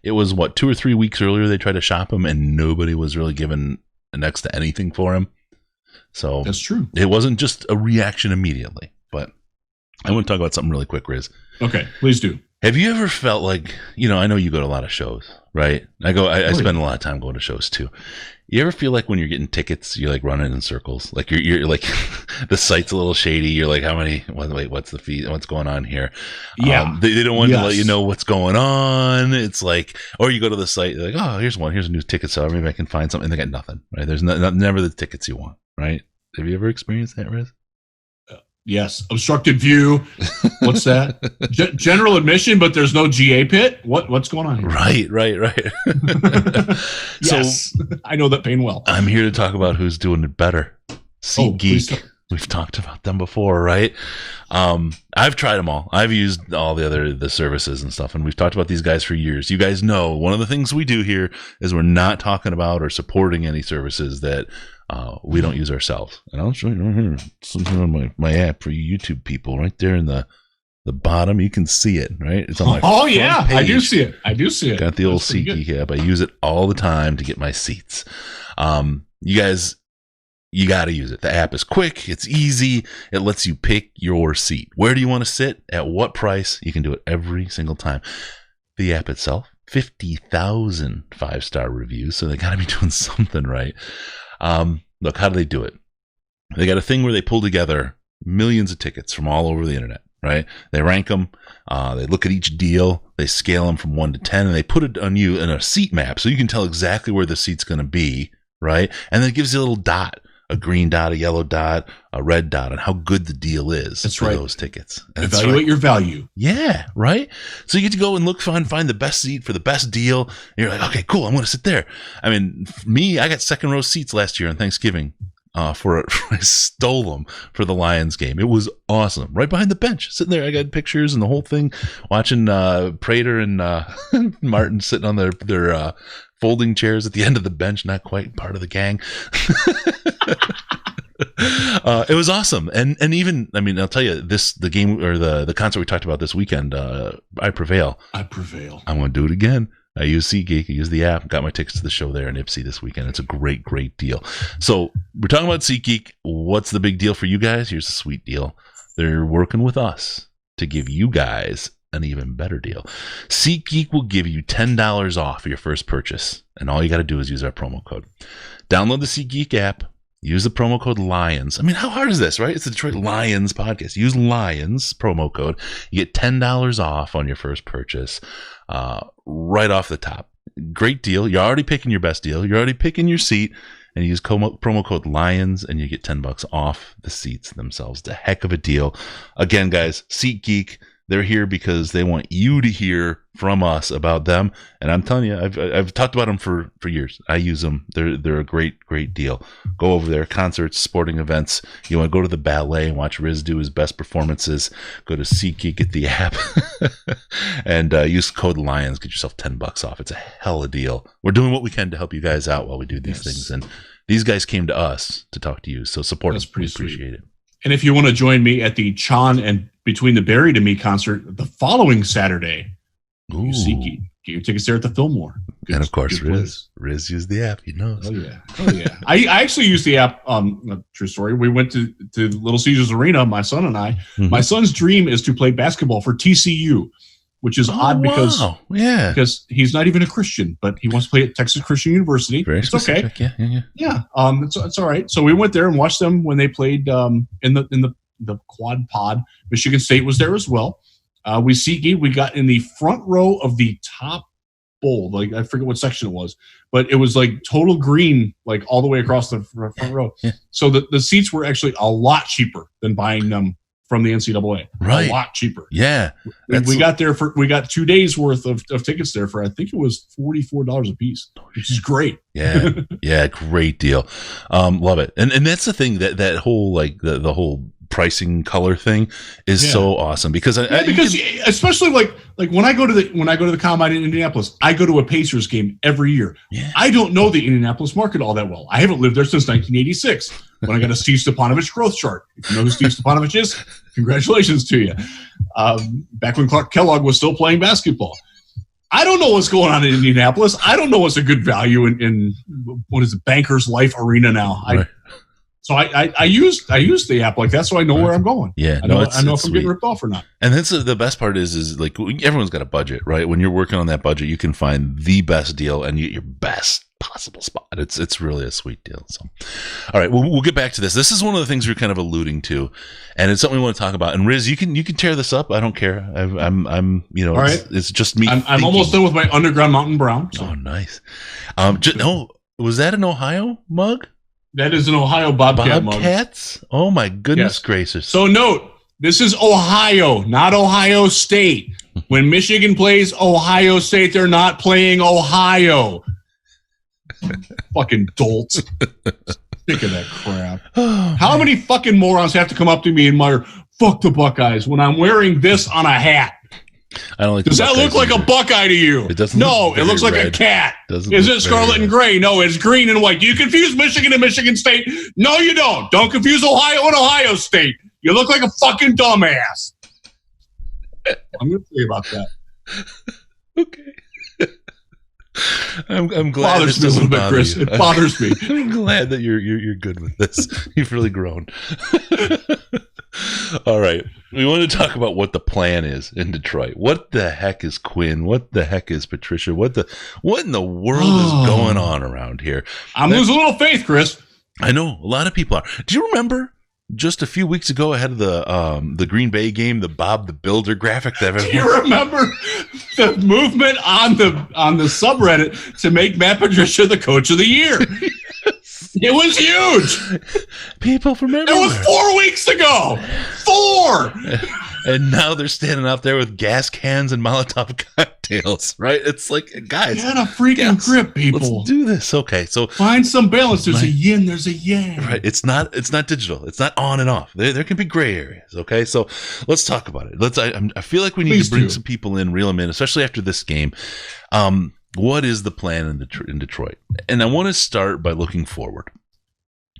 It was 2 or 3 weeks earlier they tried to shop him, and nobody was really given next to anything for him. So that's true. It wasn't just a reaction immediately. But I want to talk about something really quick, Riz. Okay, please do. Have you ever felt like, I know you go to a lot of shows, right? I spend a lot of time going to shows too. You ever feel like when you're getting tickets, you're like running in circles? Like you're like the site's a little shady. You're like, what's the fee? What's going on here? Yeah. They don't want to let you know what's going on. It's like, or you go to the site, they're like, oh, here's a new ticket seller. Maybe I can find something. They got nothing, right? There's never the tickets you want, right? Have you ever experienced that, Riz? Yes. Obstructed view. What's that? General admission, but there's no GA pit? What's going on here? Right. Yes. So I know that pain well. I'm here to talk about who's doing it better. SeatGeek. We've talked about them before, right? I've tried them all. I've used all the services and stuff, and we've talked about these guys for years. You guys know one of the things we do here is we're not talking about or supporting any services that we don't use ourselves. And I'll show you right here something on my app for you YouTube people. Right there in the bottom, you can see it. Right, it's on my front page. I do see it. Got the old SeatGeek app. I use it all the time to get my seats. You guys, you got to use it. The app is quick. It's easy. It lets you pick your seat. Where do you want to sit? At what price? You can do it every single time. The app itself, 50,000 5-star reviews. So they got to be doing something right. Look, how do they do it? They got a thing where they pull together millions of tickets from all over the internet, right? They rank them. They look at each deal. They scale them from 1 to 10, and they put it on you in a seat map so you can tell exactly where the seat's going to be, right? And then it gives you a little dot. A green dot, a yellow dot, a red dot, on how good the deal is for those tickets. And evaluate your value. Yeah, right? So you get to go and find the best seat for the best deal. And you're like, okay, cool, I'm going to sit there. I mean, me, I got second row seats last year on Thanksgiving. I stole them for the Lions game. It was awesome. Right behind the bench, sitting there. I got pictures and the whole thing, watching Prater and Martin sitting on their folding chairs at the end of the bench, not quite part of the gang. It was awesome. And even, I mean, I'll tell you, the game or the concert we talked about this weekend, I Prevail. I'm going to do it again. I use SeatGeek. I use the app. Got my tickets to the show there in Ipsy this weekend. It's a great, great deal. So we're talking about SeatGeek. What's the big deal for you guys? Here's a sweet deal. They're working with us to give you guys an even better deal. SeatGeek will give you $10 off your first purchase, and all you got to do is use our promo code. Download the SeatGeek app. Use the promo code LIONS. I mean, how hard is this, right? It's the Detroit Lions podcast. Use LIONS promo code. You get $10 off on your first purchase right off the top. Great deal. You're already picking your best deal. You're already picking your seat. And you use promo code LIONS, and you get $10 off the seats themselves. It's a heck of a deal. Again, guys, SeatGeek, they're here because they want you to hear from us about them. And I'm telling you, I've talked about them for years. I use them. They're a great, great deal. Go over there, concerts, sporting events. You want to go to the ballet and watch Riz do his best performances, go to SeatGeek, get the app, and use code LIONS. Get yourself $10 off. It's a hell of a deal. We're doing what we can to help you guys out while we do these things. And these guys came to us to talk to you. So support us. We appreciate it. And if you want to join me at the Chan and Between the Buried and Me concert the following Saturday, SeatGeek. Get your tickets there at the Fillmore. And of course, Riz used the app. He knows. Oh yeah. I actually used the app. True story. We went to Little Caesars Arena, my son and I. Mm-hmm. My son's dream is to play basketball for TCU. which is odd because he's not even a Christian, but he wants to play at Texas Christian University. Very it's specific. Okay. Yeah. It's all right. So we went there and watched them when they played in the quad pod. Michigan State was there as well. We SeatGeek. We got in the front row of the top bowl. Like, I forget what section it was, but it was like total green, like all the way across the front row. Yeah. So the seats were actually a lot cheaper than buying them from the NCAA. Right. A lot cheaper. Yeah. We got 2 days worth of tickets there for, I think it was $44 a piece, which is great. Yeah. Yeah. Great deal. Love it. And that's the thing that whole, like the whole pricing color thing is so awesome because especially like when I go to the combine in Indianapolis, I go to a Pacers game every year. Yeah. I don't know the Indianapolis market all that well. I haven't lived there since 1986 when I got a Steve Stepanovich growth chart. If you know who Steve Stepanovich is, congratulations to you. Back when Clark Kellogg was still playing basketball. I don't know what's going on in Indianapolis. I don't know what's a good value in what is it, Bankers Life Arena now. Right. So I use the app like that, so I know where I'm going. Yeah, I know if I'm getting ripped off or not. And that's the best part is like everyone's got a budget, right? When you're working on that budget, you can find the best deal and you get your best possible spot. It's really a sweet deal. So, all right, we'll get back to this. This is one of the things we're kind of alluding to, and it's something we want to talk about. And Riz, you can tear this up. I don't care. I'm all right. It's just me. I'm almost done with my Underground Mountain Brown. So. Oh, nice. Was that an Ohio mug? That is an Ohio Bobcats? Mug. Oh, my goodness gracious. So note, this is Ohio, not Ohio State. When Michigan plays Ohio State, they're not playing Ohio. Fucking dolts. Sick of that crap. How many fucking morons have to come up to me and mutter, fuck the Buckeyes, when I'm wearing this on a hat? I don't like. Does that look like a Buckeye to you? It doesn't. No, it looks like a cat. Is it scarlet and gray? No, it's green and white. Do you confuse Michigan and Michigan State? No, you don't. Don't confuse Ohio and Ohio State. You look like a fucking dumbass. I'm going to tell you about that. Okay. I'm glad this doesn't bother Chris. It bothers me. I'm glad that you're good with this. You've really grown. All right. We want to talk about what the plan is in Detroit. What the heck is Quinn? What the heck is Patricia? What in the world is going on around here? I'm losing a little faith, Chris. I know a lot of people are. Do you remember just a few weeks ago ahead of the Green Bay game, the Bob the Builder graphic that Do you remember the movement on the subreddit to make Matt Patricia the coach of the year? It was huge. People from everywhere. It was 4 weeks ago. 4. And now they're standing out there with gas cans and Molotov cocktails, right? It's like, guys, get a freaking grip, people. Let's do this. Okay, so find some balance. There's a yin, there's a yang. Right. It's not digital. It's not on and off. There can be gray areas. Okay, so let's talk about it. I feel like we need to bring some people in, reel them in, especially after this game. What is the plan in Detroit? And I want to start by looking forward.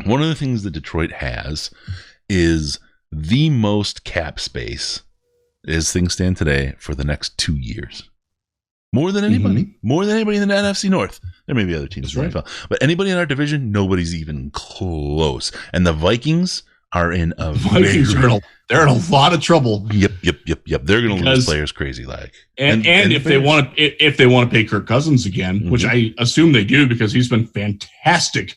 One of the things that Detroit has is the most cap space, as things stand today, for the next 2 years. More than anybody. Mm-hmm. More than anybody in the NFC North. There may be other teams in the NFL. But anybody in our division, nobody's even close. And the Vikings are in a they're in a lot of trouble. Yep. They're going to lose players crazy like. And if they want to pay Kirk Cousins again, mm-hmm. which I assume they do because he's been fantastic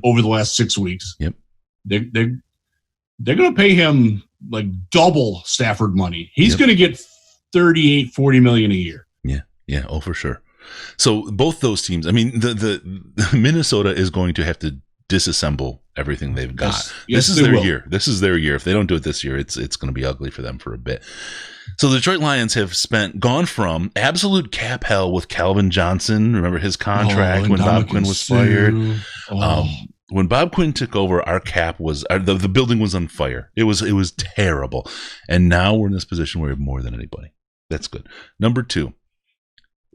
over the last 6 weeks. Yep. They're going to pay him like double Stafford money. He's going to get $38-40 million a year. Yeah. Oh, for sure. So both those teams. I mean, the Minnesota is going to have to disassemble everything they've got. This is their year. This is their year. If they don't do it this year, it's going to be ugly for them for a bit. So the Detroit Lions have gone from absolute cap hell with Calvin Johnson. Remember his contract when Bob Quinn was fired. When Bob Quinn took over, our cap was the building was on fire. It was terrible, and now we're in this position where we have more than anybody. That's good. Number 2.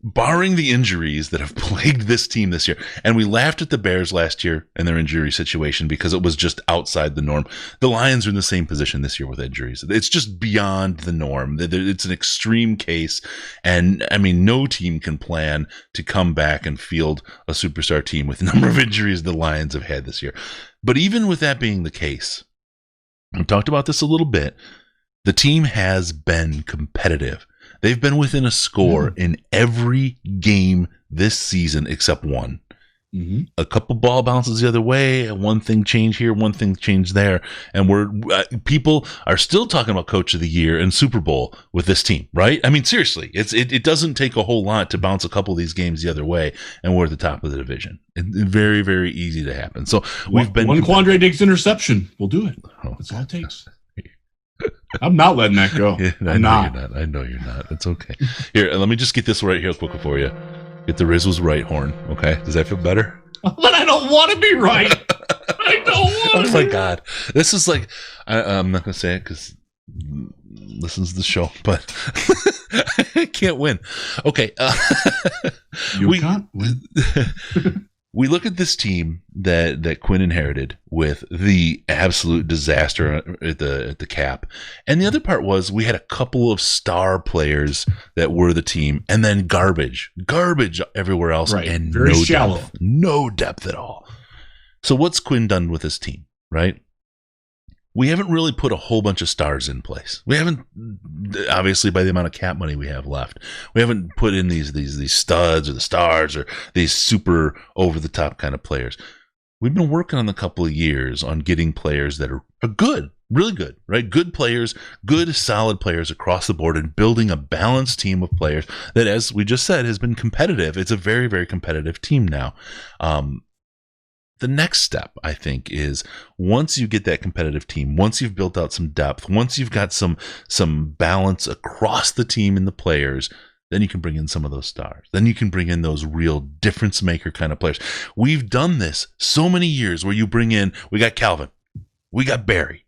Barring the injuries that have plagued this team this year, and we laughed at the Bears last year and their injury situation because it was just outside the norm. The Lions are in the same position this year with injuries. It's just beyond the norm. It's an extreme case, and I mean, no team can plan to come back and field a superstar team with the number of injuries the Lions have had this year. But even with that being the case, we talked about this a little bit, the team has been competitive. They've been within a score in every game this season except one. Mm-hmm. A couple ball bounces the other way, one thing changed here, one thing changed there, and people are still talking about Coach of the Year and Super Bowl with this team, right? I mean, seriously, it doesn't take a whole lot to bounce a couple of these games the other way, and we're at the top of the division. It's very, very easy to happen. So we've been one Quandre Diggs interception. We'll do it. That's all it takes. I'm not letting that go. Yeah, I know you're not. It's okay. Here, let me just get this right here quick for you. Get the Riz was right horn. Okay, does that feel better? But I don't want to be right. I don't want to. Oh my God, this is like I'm not gonna say it because listens to the show, but I can't win. Okay, you can't win. We look at this team that Quinn inherited with the absolute disaster at the cap. And the other part was we had a couple of star players that were the team, and then garbage everywhere else, right. And very shallow. No depth at all. So what's Quinn done with this team, right? We haven't really put a whole bunch of stars in place. We haven't, obviously, by the amount of cap money we have left, we haven't put in these studs or the stars or these super over the top kind of players. We've been working on a couple of years on getting players that are good, really good, right? Good players, good solid players across the board, and building a balanced team of players that, as we just said, has been competitive. It's a very, very competitive team now. The next step, I think, is once you get that competitive team, once you've built out some depth, once you've got some balance across the team and the players, then you can bring in some of those stars. Then you can bring in those real difference maker kind of players. We've done this so many years where you bring in, we got Calvin, we got Barry,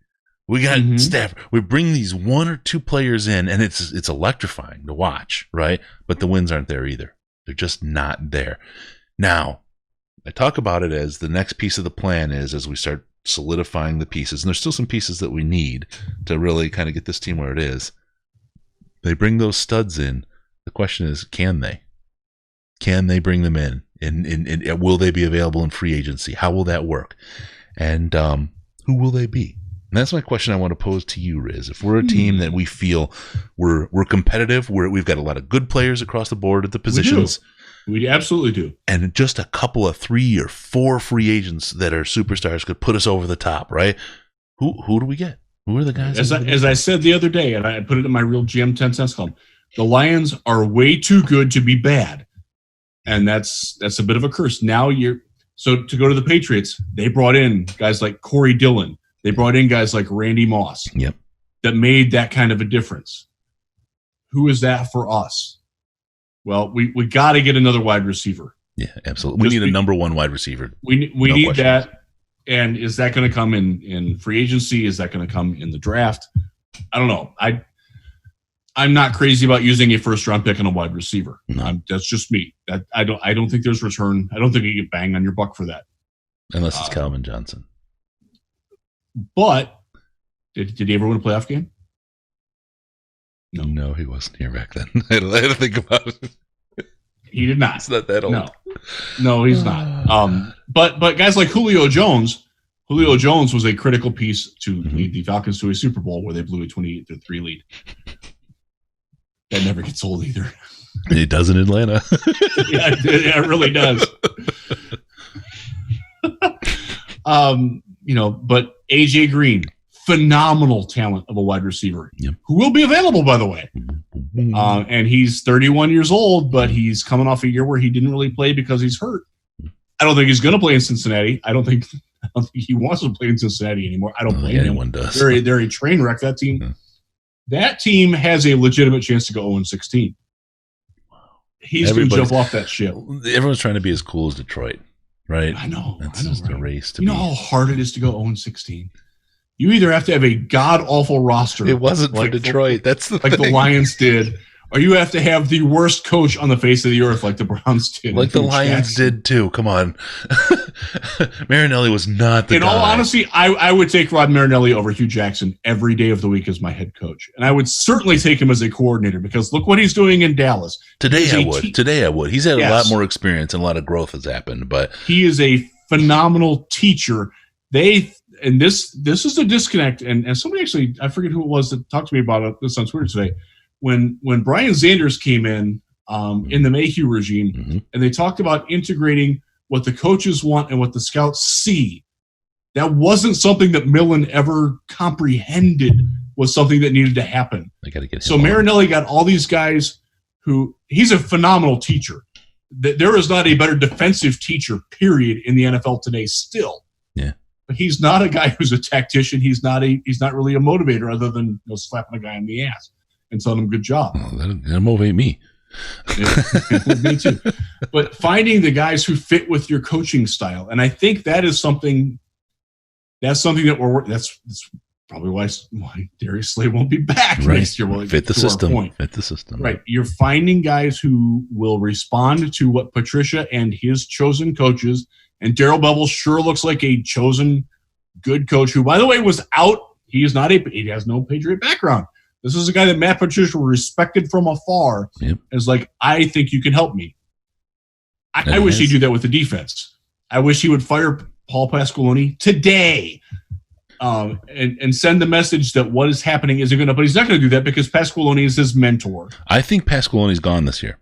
we got Stafford. We bring these one or two players in, and it's electrifying to watch, right? But the wins aren't there either. They're just not there. Now, I talk about it as the next piece of the plan is as we start solidifying the pieces, and there's still some pieces that we need to really kind of get this team where it is. They bring those studs in. The question is, can they? Can they bring them in? And will they be available in free agency? How will that work? And who will they be? And that's my question I want to pose to you, Riz. If we're a team that we feel we're competitive, we've got a lot of good players across the board at the positions. We absolutely do. And just a couple of 3 or 4 free agents that are superstars could put us over the top, right? Who do we get? Who are the guys? As I said the other day, and I put it in my real GM 10 cents column, the Lions are way too good to be bad. And that's a bit of a curse. Now so to go to the Patriots, they brought in guys like Corey Dillon. They brought in guys like Randy Moss. Yep. That made that kind of a difference. Who is that for us? Well, we got to get another wide receiver. Yeah, absolutely. We need a number one wide receiver. We need that. And is that going to come in free agency? Is that going to come in the draft? I don't know. I'm not crazy about using a first round pick on a wide receiver. No. That's just me. I don't think there's return. I don't think you get bang on your buck for that. Unless it's Calvin Johnson. But did he ever win a playoff game? No, he wasn't here back then. I had to think about it. He did not. It's not that old. No, he's not. But guys like Julio Jones was a critical piece to lead the Falcons to a Super Bowl where they blew a 28-3 lead. That never gets old either. It does in Atlanta. Yeah, it really does. But AJ Green, phenomenal talent of a wide receiver, who will be available, by the way. And he's 31 years old, but he's coming off a year where he didn't really play because he's hurt. I don't think he's going to play in Cincinnati. I don't think he wants to play in Cincinnati anymore. I don't blame anyone does. They're a train wreck. That team has a legitimate chance to go 0-16. He's going to jump off that ship. Everyone's trying to be as cool as Detroit, right? I know. It's just a race to be. You know how hard it is to go 0-16? You either have to have a god-awful roster. It wasn't for Detroit. That's the thing. The Lions did. Or you have to have the worst coach on the face of the earth like the Browns did. Like the Lions did, too. Come on. Marinelli was not the guy. In all honesty, I would take Rod Marinelli over Hugh Jackson every day of the week as my head coach. And I would certainly take him as a coordinator because look what he's doing in Dallas. Today I would. He's had a lot more experience and a lot of growth has happened. But he is a phenomenal teacher. And this is a disconnect. And somebody actually, I forget who it was that talked to me about this on Twitter today. when Brian Zanders came in the Mayhew regime, and they talked about integrating what the coaches want and what the scouts see, that wasn't something that Millen ever comprehended was something that needed to happen. They got to get so Marinelli got all these guys who he's a phenomenal teacher. There is not a better defensive teacher, period, in the NFL today still. Yeah. But he's not a guy who's a tactician. He's not really a motivator other than slapping a guy in the ass and telling him good job. Oh, that'll motivate me. Yeah, me too. But finding the guys who fit with your coaching style, and I think that is something. That's something that that's probably why Darius Slay won't be back next year. Well, fit the system. Fit the system. Right. You're finding guys who will respond to what Patricia and his chosen coaches. And Darrell Bevell sure looks like a chosen good coach who, by the way, was out. He has no Patriot background. This is a guy that Matt Patricia respected from afar. Yep. As like, I think you can help me. I wish he'd do that with the defense. I wish he would fire Paul Pasqualoni today and send the message that what is happening isn't going to, but he's not going to do that because Pasqualoni is his mentor. I think Pasqualoni's gone this year.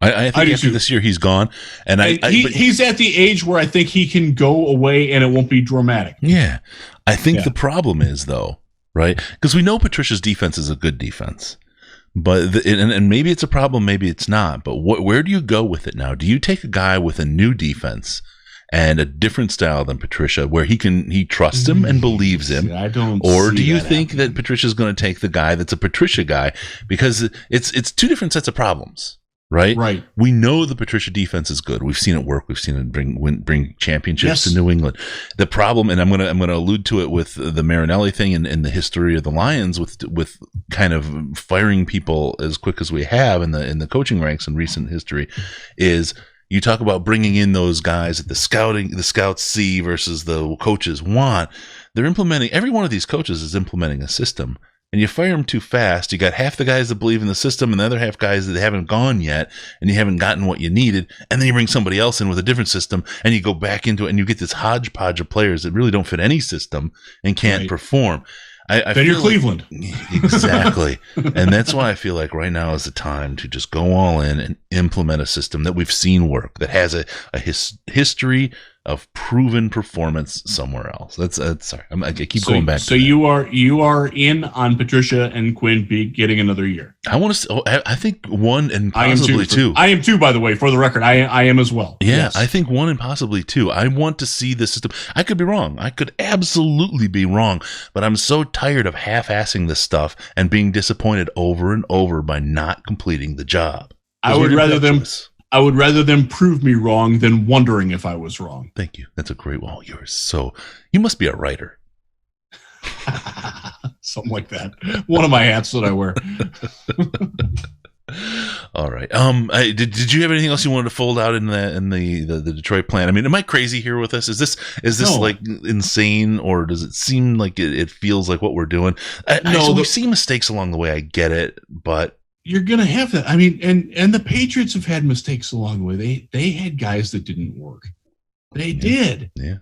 I think after this year he's gone, and he's at the age where I think he can go away and it won't be dramatic. Yeah, I think the problem is though, right? Because we know Patricia's defense is a good defense, but and maybe it's a problem, maybe it's not. But where do you go with it now? Do you take a guy with a new defense and a different style than Patricia, where he trusts him and believes him? I don't. Or do you think that Patricia's going to take the guy that's a Patricia guy? Because it's two different sets of problems. Right. We know the Patricia defense is good. We've seen it work. We've seen it bring championships to New England. The problem, and I'm gonna allude to it with the Marinelli thing and the history of the Lions with kind of firing people as quick as we have in the coaching ranks in recent history, is you talk about bringing in those guys that the scouts see versus the coaches want. They're implementing. Every one of these coaches is implementing a system. And you fire them too fast, you got half the guys that believe in the system and the other half guys that haven't gone yet, and you haven't gotten what you needed, and then you bring somebody else in with a different system, and you go back into it, and you get this hodgepodge of players that really don't fit any system and can't perform. Then you're Cleveland. Exactly. And that's why I feel like right now is the time to just go all in and implement a system that we've seen work, that has a history of proven performance somewhere else. That's sorry. I keep going back. So you are in on Patricia and Quinn getting another year. I want to. I think one and possibly two. I am too. By the way, for the record, I am as well. Yeah, yes. I think one and possibly two. I want to see the system. I could be wrong. I could absolutely be wrong. But I'm so tired of half-assing this stuff and being disappointed over and over by not completing the job. I would rather them prove me wrong than wondering if I was wrong. Thank you. That's a great one. You must be a writer. Something like that. One of my hats that I wear. All right. Did you have anything else you wanted to fold out in the Detroit plan? I mean, am I crazy here with this? Is this like insane, or does it seem like it feels like what we're doing? We've seen mistakes along the way. I get it, but you're going to have that. I mean, and the Patriots have had mistakes along the way. They had guys that didn't work. They did. Yeah.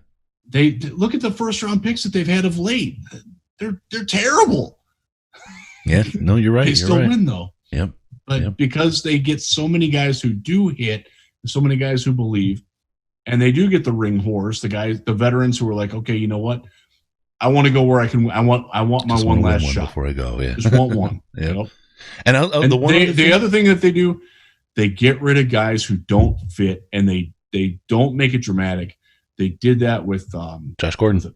They look at the first round picks that they've had of late. They're terrible. Yeah. No, you're right. They still win though. Yep. But because they get so many guys who do hit, so many guys who believe, and they do get the ring horse, the veterans who are like, okay, you know what? I want to go where I can. I want my one last shot before I go. Yeah. Just want one. Yeah. You know? And the other thing that they do, they get rid of guys who don't fit, and they don't make it dramatic. They did that with Josh Gordon.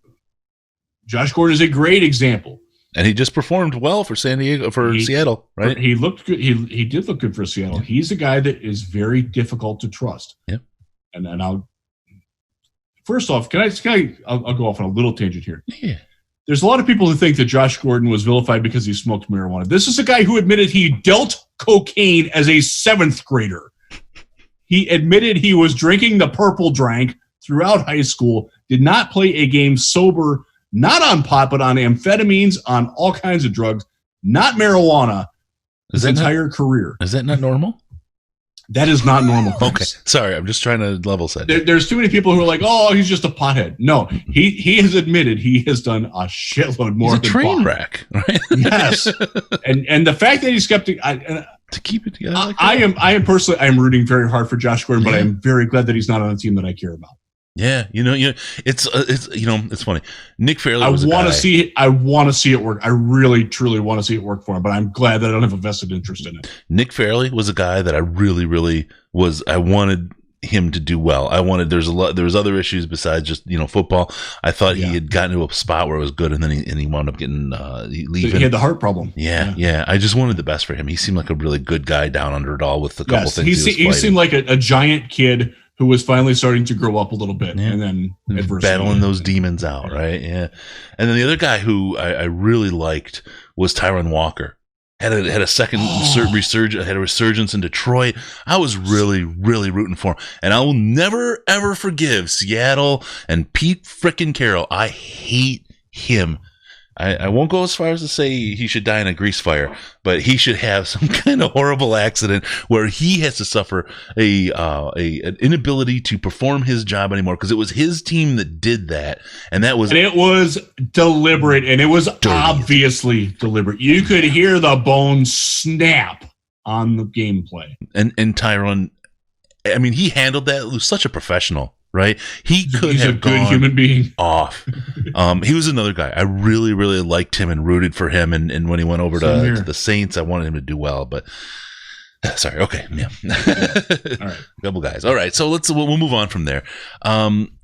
Josh Gordon is a great example, and he just performed well for Seattle, right? He looked good. He did look good for Seattle. Yeah. He's a guy that is very difficult to trust. Yeah. And I'll first off, I'll go off on a little tangent here. Yeah. There's a lot of people who think that Josh Gordon was vilified because he smoked marijuana. This is a guy who admitted he dealt cocaine as a 7th grader. He admitted he was drinking the purple drank throughout high school, did not play a game sober, not on pot, but on amphetamines, on all kinds of drugs, not marijuana, his entire career. Is that not normal? That is not normal. Okay, sorry, I'm just trying to level set. There's too many people who are like, "Oh, he's just a pothead." No, he has admitted he has done a shitload more. He's a train wreck, right? Yes, and the fact that he's skeptic, to keep it together. I am personally, I am rooting very hard for Josh Gordon, but I am very glad that he's not on a team that I care about. Yeah, it's funny. Nick Fairley. I want to see it work. I really, truly want to see it work for him. But I'm glad that I don't have a vested interest in it. Nick Fairley was a guy that I really, really was. I wanted him to do well. There was other issues besides just football. I thought he had gotten to a spot where it was good, and then he wound up getting leaving. He had the heart problem. Yeah. I just wanted the best for him. He seemed like a really good guy down under it all with a couple things. He seemed like a giant kid who was finally starting to grow up a little bit, and then battling those demons out, right? Yeah. And then the other guy who I really liked was Tyron Walker. Had a second resurgence in Detroit. I was really, really rooting for him. And I will never, ever forgive Seattle and Pete frickin' Carroll. I hate him. I won't go as far as to say he should die in a grease fire, but he should have some kind of horrible accident where he has to suffer an inability to perform his job anymore, because it was his team that did that, and it was deliberate, and it was obviously deliberate. You could hear the bones snap on the gameplay. And Tyron, I mean, he handled that with such a professional. Right, he's a good human being. Off. He was another guy. I really, really liked him and rooted for him. And when he went over to the Saints, I wanted him to do well. But sorry, okay, yeah. All right, a couple guys. All right, so we'll move on from there.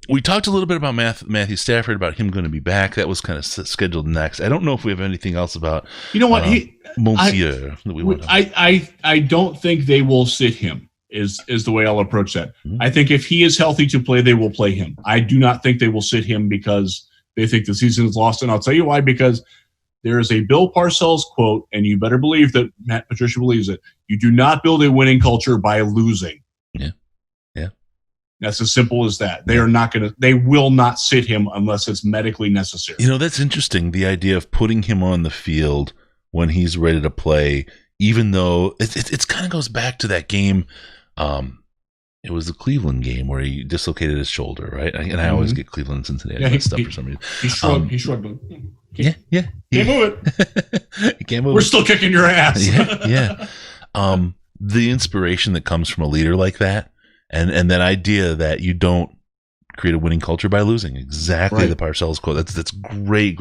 We talked a little bit about Matthew Stafford, about him going to be back. That was kind of scheduled next. I don't know if we have anything else about. You know what, Monsieur? I don't think they will sit him. Is the way I'll approach that. Mm-hmm. I think if he is healthy to play, they will play him. I do not think they will sit him because they think the season is lost. And I'll tell you why, because there is a Bill Parcells quote, and you better believe that Matt Patricia believes it. You do not build a winning culture by losing. Yeah. That's as simple as that. They will not sit him unless it's medically necessary. That's interesting. The idea of putting him on the field when he's ready to play, even though it kind of goes back to that game. It was the Cleveland game where he dislocated his shoulder, right? And I always get Cleveland and Cincinnati messed up for some reason. He shrugged. Yeah. Can't move it. He can't move. We're still kicking your ass. Yeah. The inspiration that comes from a leader like that, and that idea that you don't create a winning culture by losing. Exactly the Parcells quote. That's great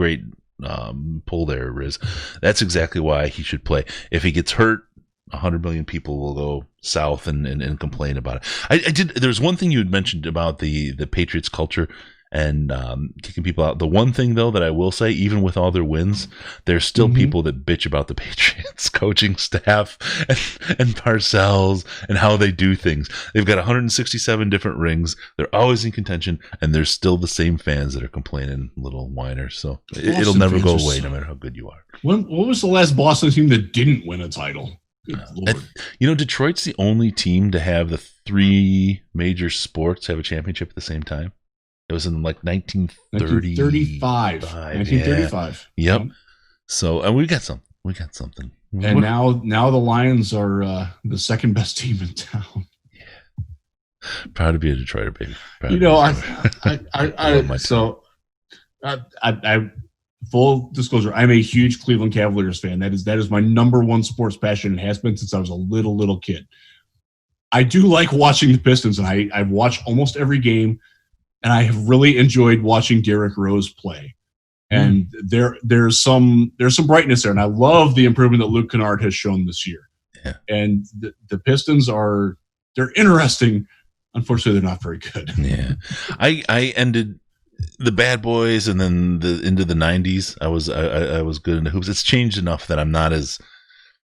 pull there, Riz. That's exactly why he should play. If he gets hurt, 100 million people will go south and complain about it. There's one thing you had mentioned about the Patriots culture and kicking people out. The one thing, though, that I will say, even with all their wins, there's still people that bitch about the Patriots coaching staff and Parcells and how they do things. They've got 167 different rings. They're always in contention, and there's still the same fans that are complaining, little whiners. So it'll never go away, no matter how good you are. What was the last Boston team that didn't win a title? Detroit's the only team to have the three major sports have a championship at the same time. It was in like 1935. 1935. Yeah. Yep. So we got something. And now the Lions are the second best team in town. Yeah. Proud to be a Detroiter, baby. I full disclosure, I'm a huge Cleveland Cavaliers fan. That is my number one sports passion and has been since I was a little kid. I do like watching the Pistons, and I've watched almost every game, and I have really enjoyed watching Derrick Rose play. And there's some brightness there, and I love the improvement that Luke Kennard has shown this year. Yeah. And the Pistons they're interesting. Unfortunately, they're not very good. Yeah. I ended the Bad Boys, and then into the 90s. I was good into hoops. It's changed enough that I'm not as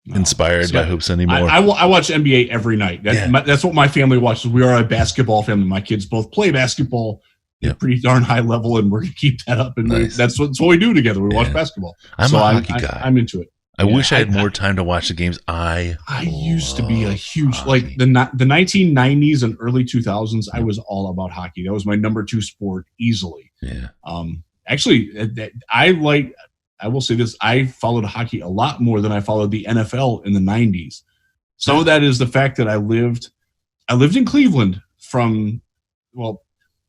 inspired by hoops anymore. I watch NBA every night. That's what my family watches. We are a basketball family. My kids both play basketball at a pretty darn high level, and we're going to keep that up. And that's what we do together. We watch basketball. I'm a hockey guy. I'm into it. I wish I had more time to watch the games. I used to be a huge hockey. The 1990s and early 2000s. I was all about hockey. That was my number 2 sport easily. Yeah. Actually, I will say this: I followed hockey a lot more than I followed the NFL in the 90s. Some of that is the fact that I lived I lived in Cleveland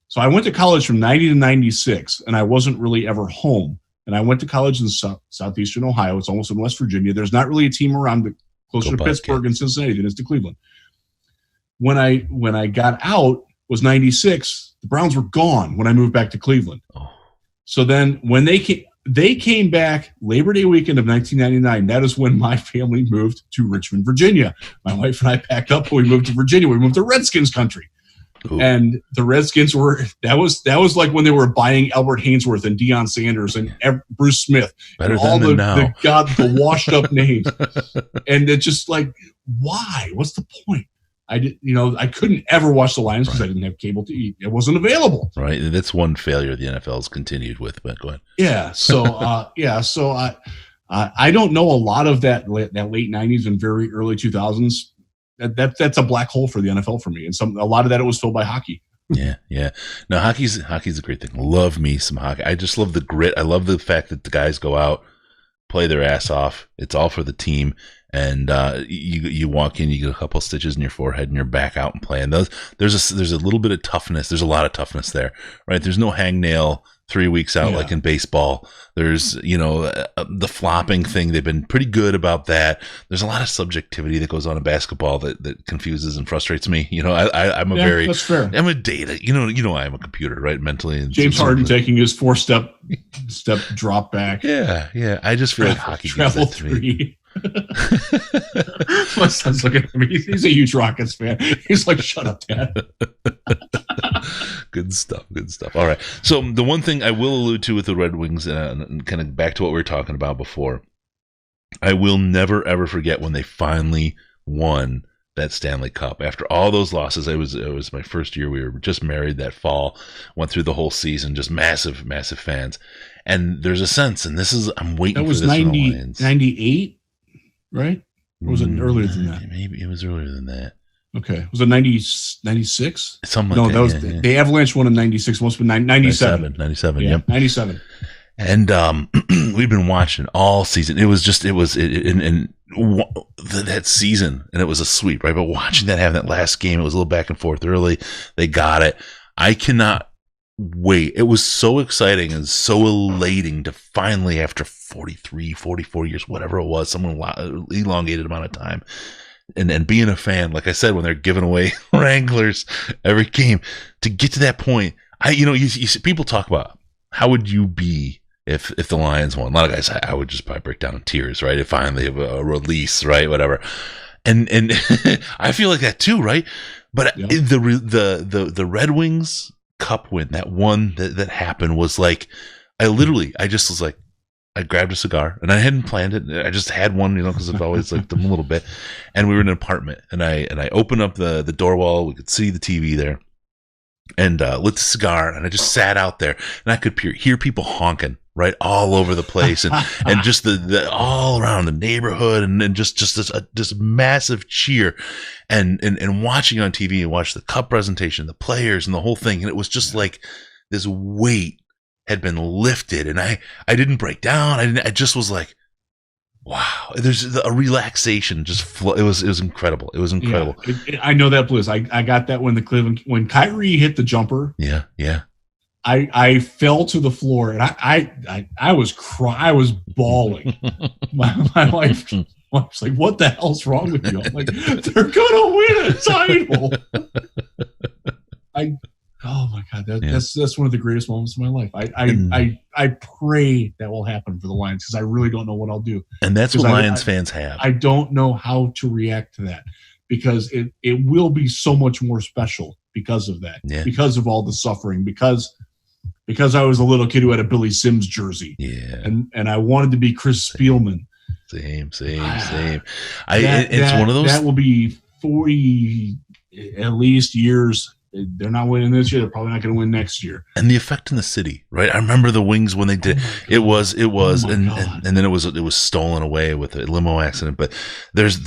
so I went to college from 90 to 96, and I wasn't really ever home. And I went to college in southeastern Ohio. It's almost in West Virginia. There's not really a team around, but closer to Pittsburgh and Cincinnati than it is to Cleveland. When I got out was 96. The Browns were gone when I moved back to Cleveland. Oh. So then when they came back Labor Day weekend of 1999. That is when my family moved to Richmond, Virginia. My wife and I packed up and we moved to Virginia. We moved to Redskins country. Ooh. And the Redskins that was like when they were buying Albert Hainsworth and Deion Sanders and Bruce Smith. Better and than all the washed up names. And it's just like, why? What's the point? I couldn't ever watch the Lions because I didn't have cable to eat. It wasn't available. Right. And that's one failure the NFL's continued with, but go ahead. Yeah. So, I don't know a lot of that late 90s and very early 2000s. That's a black hole for the NFL for me. And a lot of that it was filled by hockey. Yeah. No, hockey's a great thing. Love me some hockey. I just love the grit. I love the fact that the guys go out, play their ass off. It's all for the team. And you walk in, you get a couple stitches in your forehead, and you're back out and playing. There's a little bit of toughness. There's a lot of toughness there, right? There's no hangnail 3 weeks out like in baseball. There's the flopping thing. They've been pretty good about that. There's a lot of subjectivity that goes on in basketball that confuses and frustrates me. That's fair. I'm a data. I'm a computer, right? Mentally. And James Harden taking his 4-step drop back. Yeah. I just feel like hockey gives that to me. My son's looking at me. He's a huge Rockets fan. He's like, "Shut up, Dad." Good stuff. All right. So the one thing I will allude to with the Red Wings, and kind of back to what we were talking about before, I will never ever forget when they finally won that Stanley Cup. After all those losses, it was my first year. We were just married that fall. Went through the whole season, just massive fans. And there's a sense, and I'm waiting for this. That was 98. Right? Or was it earlier than that? Maybe it was earlier than that. Okay. Was it 96? Something like that. No, that was the Avalanche won in 96. Must have been 97. 97, yeah. Yep. 97. And we've been watching all season. That season, and it was a sweep, right? But watching that, having that last game, it was a little back and forth early. They got it. I cannot wait. It was so exciting and so elating to finally, after 43, 44 years, whatever it was, some elongated amount of time, and being a fan, like I said, when they're giving away Wranglers every game, to get to that point, you see people talk about how would you be if the Lions won. A lot of guys, I would just probably break down in tears, right? If finally have a release, right? Whatever. And I feel like that too, right? But the Red Wings Cup win, that one that happened, was like, I just was like, I grabbed a cigar, and I hadn't planned it. I just had one, because I've always liked them a little bit. And we were in an apartment, and I opened up the door wall. We could see the TV there, and lit the cigar, and I just sat out there, and I could hear people honking right all over the place, and just the all around the neighborhood, and just this massive cheer, and watching on TV and watch the cup presentation, the players, and the whole thing, and it was just like this weight had been lifted, and I didn't break down. I just was like, wow. There's a relaxation just flow. It was incredible. It was incredible. Yeah, I know that bliss. I got that when Kyrie hit the jumper. Yeah. I fell to the floor, and I was crying. I was bawling. my wife was like, "What the hell's wrong with you?" I'm like, "They're gonna win a title." Oh my God, that's one of the greatest moments of my life. I pray that will happen for the Lions, because I really don't know what I'll do. And that's what Lions fans have. I don't know how to react to that, because it will be so much more special because of that, because of all the suffering, because I was a little kid who had a Billy Sims jersey, and I wanted to be Chris Spielman. Same. It's one of those that will be 40 at least years. They're not winning this year. They're probably not going to win next year. And the effect in the city, right? I remember the Wings when they did. It was, and then it was stolen away with a limo accident. But there's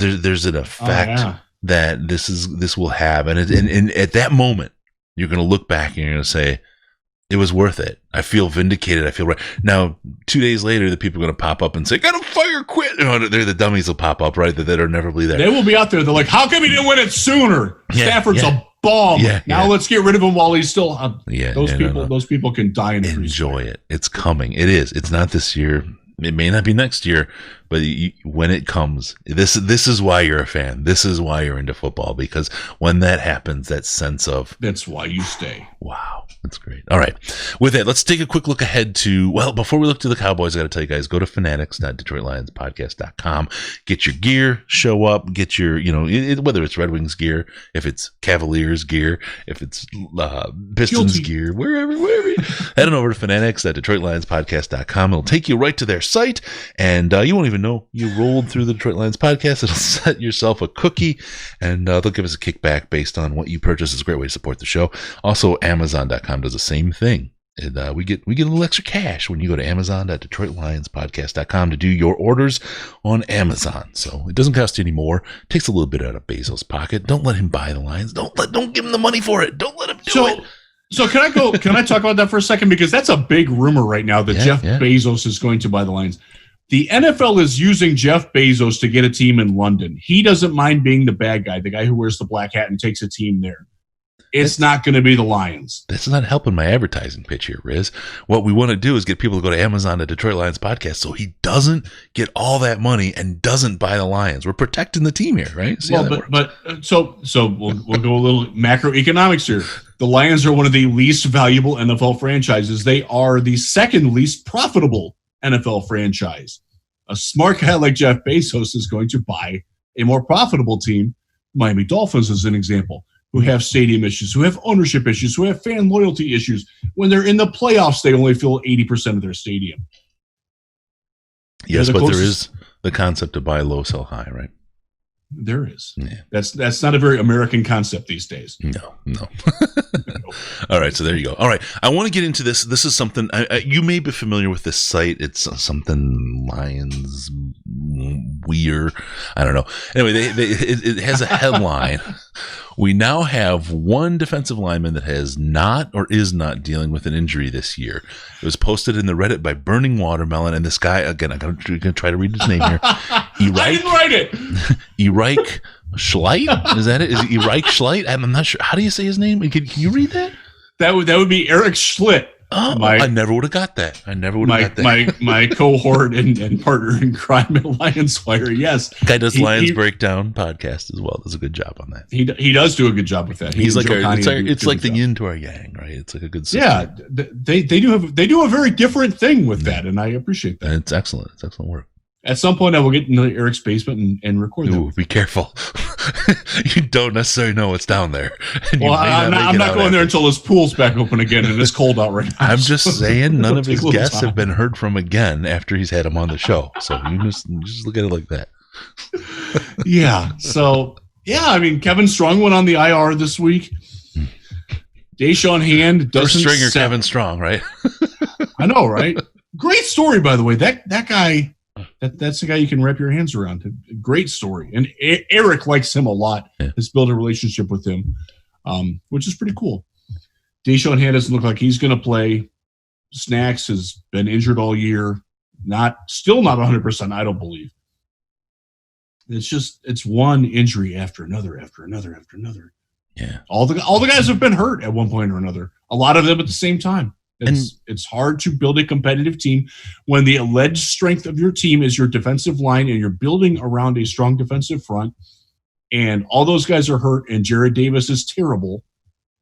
an effect that this will have, and at that moment, you're going to look back and you're going to say, It was worth it. I feel vindicated. I feel right. Now, 2 days later, the people are going to pop up and say, "Got to fire, quit." They're the dummies will pop up, right? That are never be there. They will be out there. They're like, "How come he didn't win it sooner? Stafford's a bomb. Now let's get rid of him while he's still." Those people can die in the enjoy it. It's coming. It is. It's not this year. It may not be next year, but when it comes, this is why you're a fan. This is why you're into football, because when that happens, that sense of that's why you stay. Wow. That's great. All right. With that, let's take a quick look ahead to, well, before we look to the Cowboys, I got to tell you guys, go to fanatics.detroitlionspodcast.com. Get your gear, show up, get your, whether it's Red Wings gear, if it's Cavaliers gear, if it's Pistons gear, wherever. Head on over to fanatics.detroitlionspodcast.com. It'll take you right to their site, and you won't even know you rolled through the Detroit Lions podcast. It'll set yourself a cookie, and they'll give us a kickback based on what you purchase. It's a great way to support the show. Also, Amazon.com does the same thing. And we get a little extra cash when you go to Amazon.detroitlionspodcast.com to do your orders on Amazon. So it doesn't cost you any more. It takes a little bit out of Bezos' pocket. Don't let him buy the Lions. Don't give him the money for it. Don't let him do it. So can I talk about that for a second? Because that's a big rumor right now that Jeff Bezos is going to buy the Lions. The NFL is using Jeff Bezos to get a team in London. He doesn't mind being the bad guy, the guy who wears the black hat and takes a team there. It's not going to be the Lions. That's not helping my advertising pitch here, Riz. What we want to do is get people to go to Amazon to Detroit Lions podcast so he doesn't get all that money and doesn't buy the Lions. We're protecting the team here, right? So we'll go a little macroeconomics here. The Lions are one of the least valuable NFL franchises. They are the second least profitable NFL franchise. A smart guy like Jeff Bezos is going to buy a more profitable team. Miami Dolphins is an example, who have stadium issues, who have ownership issues, who have fan loyalty issues. When they're in the playoffs, they only fill 80% of their stadium. Yes, but there is the concept to buy low, sell high, right? There is. Yeah. That's not a very American concept these days. No. All right, so there you go. All right, I want to get into this. This is something you may be familiar with this site. It's something Lions Weird. I don't know. Anyway, it has a headline. We now have one defensive lineman that has not or is not dealing with an injury this year. It was posted in the Reddit by Burning Watermelon, and this guy, again, I'm going to try to read his name here. I didn't write it. Erich Schleit? Is that it? Is it Erich Schleit? I'm not sure. How do you say his name? Can you read that? That would be Eric Schlitt. Oh, I never would have got that. My cohort and partner in crime at Lions Wire. Yes, guy does Lions Breakdown podcast as well. Does a good job on that. He does do a good job with that. He's like it's like the yin to our yang, right? It's like a good system. Yeah, they do a very different thing with that, and I appreciate that. It's excellent. It's excellent work. At some point, I will get into Eric's basement and record that. Ooh, be careful. You don't necessarily know what's down there. Well, I'm not going there until his pool's back open again and it's cold out right now. I'm just saying none of his guests have been heard from again after he's had him on the show. So you just look at it like that. Yeah. So, I mean, Kevin Strong went on the IR this week. Deshaun Hand doesn't stringer Kevin Strong, right? I know, right? Great story, by the way. That guy... That's the guy you can wrap your hands around. Great story. And Eric likes him a lot. Has built a relationship with him, which is pretty cool. Deshaun Hand doesn't look like he's going to play. Snacks has been injured all year. Still not 100%, I don't believe. It's one injury after another, after another, after another. Yeah. All the guys have been hurt at one point or another. A lot of them at the same time. It's hard to build a competitive team when the alleged strength of your team is your defensive line and you're building around a strong defensive front and all those guys are hurt and Jared Davis is terrible.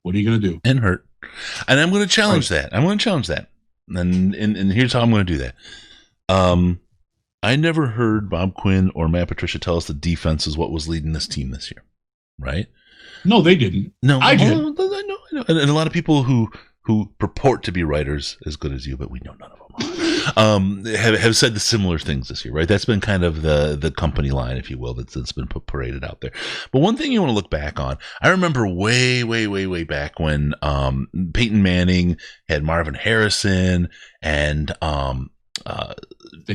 What are you going to do? And hurt. And I'm going to challenge that. And here's how I'm going to do that. I never heard Bob Quinn or Matt Patricia tell us the defense is what was leading this team this year, right? No, they didn't. No, I did. I know. And a lot of people who purport to be writers as good as you, but we know none of them have said the similar things this year, right? That's been kind of the company line, if you will, that's been paraded out there. But one thing you want to look back on, I remember way back when Peyton Manning had Marvin Harrison and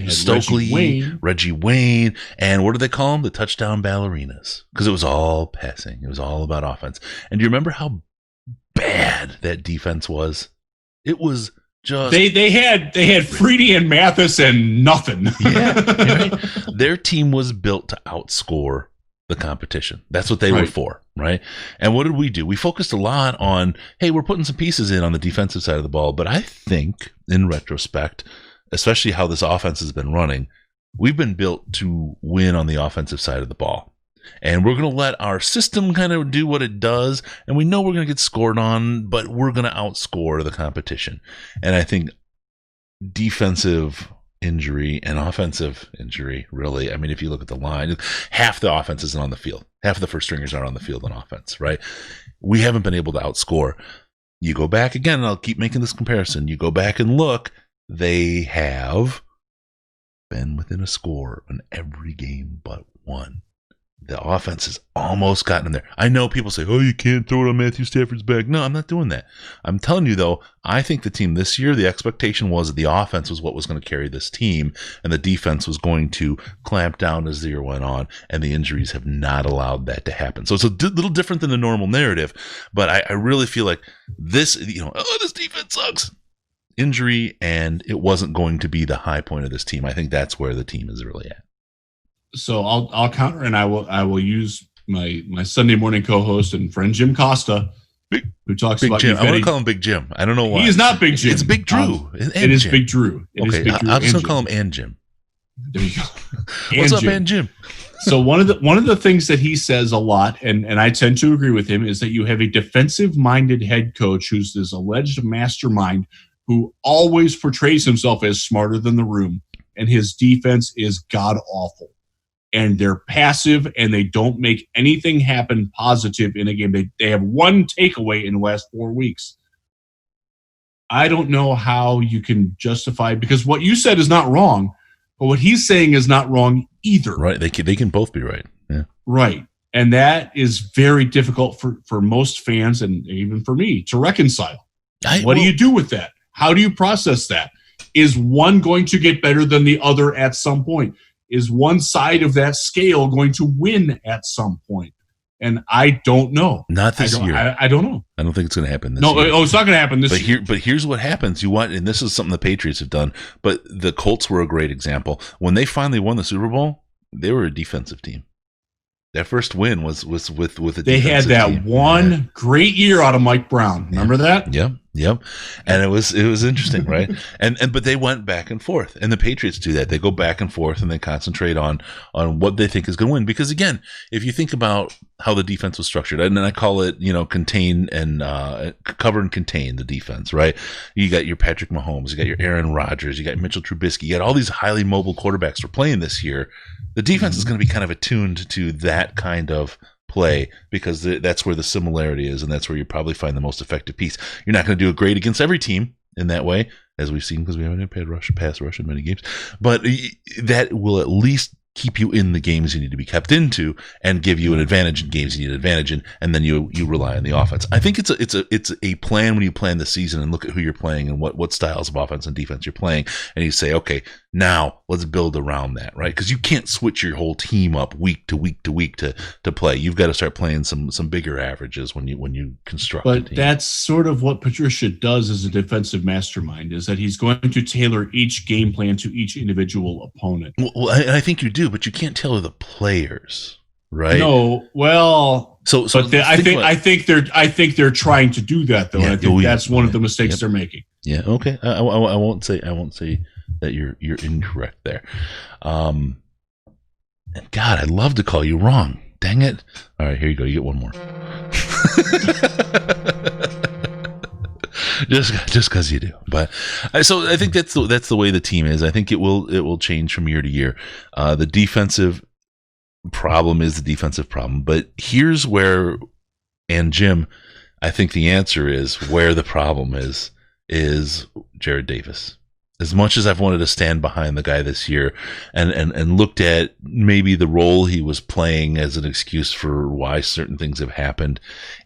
Stokely, Reggie Wayne, and what do they call them? The touchdown ballerinas, because it was all passing. It was all about offense. And do you remember how bad that defense was? It was just they had Freedy and Mathis and nothing. Right? Their team was built to outscore the competition. That's what they were for, right? And what did we do? We focused a lot on, hey, we're putting some pieces in on the defensive side of the ball, but I think in retrospect, especially how this offense has been running, we've been built to win on the offensive side of the ball. And we're going to let our system kind of do what it does. And we know we're going to get scored on, but we're going to outscore the competition. And I think defensive injury and offensive injury, really, I mean, if you look at the line, half the offense isn't on the field. Half of the first stringers aren't on the field on offense, right? We haven't been able to outscore. You go back again, and I'll keep making this comparison. You go back and look, they have been within a score in every game but one. The offense has almost gotten in there. I know people say, oh, you can't throw it on Matthew Stafford's back. No, I'm not doing that. I'm telling you, though, I think the team this year, the expectation was that the offense was what was going to carry this team, and the defense was going to clamp down as the year went on, and the injuries have not allowed that to happen. So it's a little different than the normal narrative, but I really feel like this, this defense sucks. Injury, and it wasn't going to be the high point of this team. I think that's where the team is really at. So I'll counter, and I will use my Sunday morning co-host and friend Jim Costa, who talks Big about Jim. I'm going to call him Big Jim. I don't know why. He is not Big Jim. It's Big Drew. It is Jim. Big Drew. I'm just going to call him and Jim. There you go. What's up, and Jim? So one of the things that he says a lot, and I tend to agree with him, is that you have a defensive-minded head coach who's this alleged mastermind who always portrays himself as smarter than the room, and his defense is god-awful. And they're passive, and they don't make anything happen positive in a game. They have one takeaway in the last 4 weeks. I don't know how you can justify, because what you said is not wrong, but what he's saying is not wrong either. Right. They can both be right. Yeah. Right. And that is very difficult for most fans, and even for me, to reconcile. What do you do with that? How do you process that? Is one going to get better than the other at some point? Is one side of that scale going to win at some point? And I don't know. Not this year. I don't know. I don't think it's going to happen this year. No, it's not going to happen this year. But here's what happens. And this is something the Patriots have done, but the Colts were a great example. When they finally won the Super Bowl, they were a defensive team. That first win was with a defensive team. They had that one great year out of Mike Brown. Remember that? Yep. And it was interesting, right? But they went back and forth. And the Patriots do that. They go back and forth, and they concentrate on what they think is going to win. Because again, if you think about how the defense was structured, and I call it, contain and cover and contain the defense, right? You got your Patrick Mahomes, you got your Aaron Rodgers, you got Mitchell Trubisky, you got all these highly mobile quarterbacks we're playing this year. The defense is going to be kind of attuned to that kind of play, because that's where the similarity is, and that's where you probably find the most effective piece. You're not going to do it great against every team in that way, as we've seen, because we haven't had pass rush in many games, but that will at least keep you in the games you need to be kept into, and give you an advantage in games you need an advantage in, and then you rely on the offense. I think it's a plan when you plan the season and look at who you're playing and what styles of offense and defense you're playing, and you say, okay, now let's build around that, right? Because you can't switch your whole team up week to week to week to play. You've got to start playing some bigger averages when you construct. But that's sort of what Patricia does as a defensive mastermind, is that he's going to tailor each game plan to each individual opponent. Well, I think you do, but you can't tailor the players, right? No, well, I think they're trying to do that, though. Yeah, and I think that's one of the mistakes they're making. Yeah. Okay. I won't say that you're incorrect there. And God, I'd love to call you wrong. Dang it! All right, here you go. You get one more. just because you do. But so I think that's the way the team is. I think it will change from year to year. The defensive problem is the defensive problem. But here's where, and Jim, I think the answer is where the problem is Jared Davis. As much as I've wanted to stand behind the guy this year and looked at maybe the role he was playing as an excuse for why certain things have happened,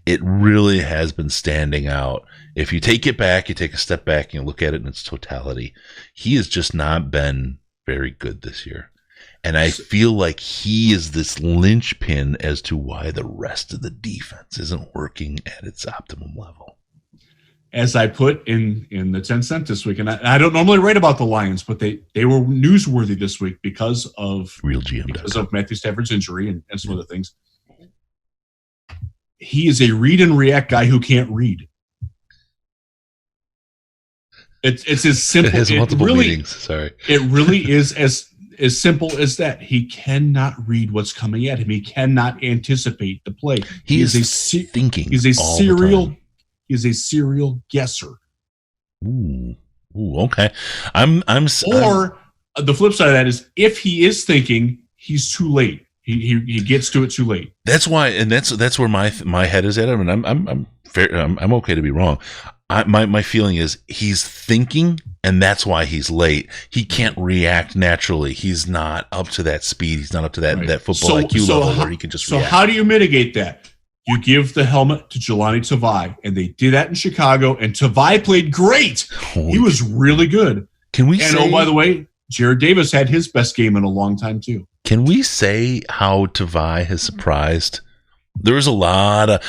it really has been standing out. If you take it back, you take a step back, and you look at it in its totality, he has just not been very good this year. And I feel like he is this linchpin as to why the rest of the defense isn't working at its optimum level. as I put in the 10 cent this week, and I don't normally write about the Lions, but they were newsworthy this week because of Matthew Stafford's injury and some other things. He is a read and react guy who can't read. It's as simple. It has multiple meanings. Sorry. It really is as simple as that. He cannot read what's coming at him. He cannot anticipate the play. He is thinking. He's a serial guesser. Ooh, okay. Or the flip side of that is, if he is thinking, he's too late. He gets to it too late. That's why, and that's where my head is at. I mean, I'm fair. I'm okay to be wrong. My feeling is he's thinking, and that's why he's late. He can't react naturally. He's not up to that speed. He's not up to that football IQ level where he can just react. So how do you mitigate that? You give the helmet to Jelani Tavai, and they did that in Chicago, and Tavai played great. He was really good. Oh, by the way, Jared Davis had his best game in a long time, too. Can we say how Tavai has surprised? There was a lot of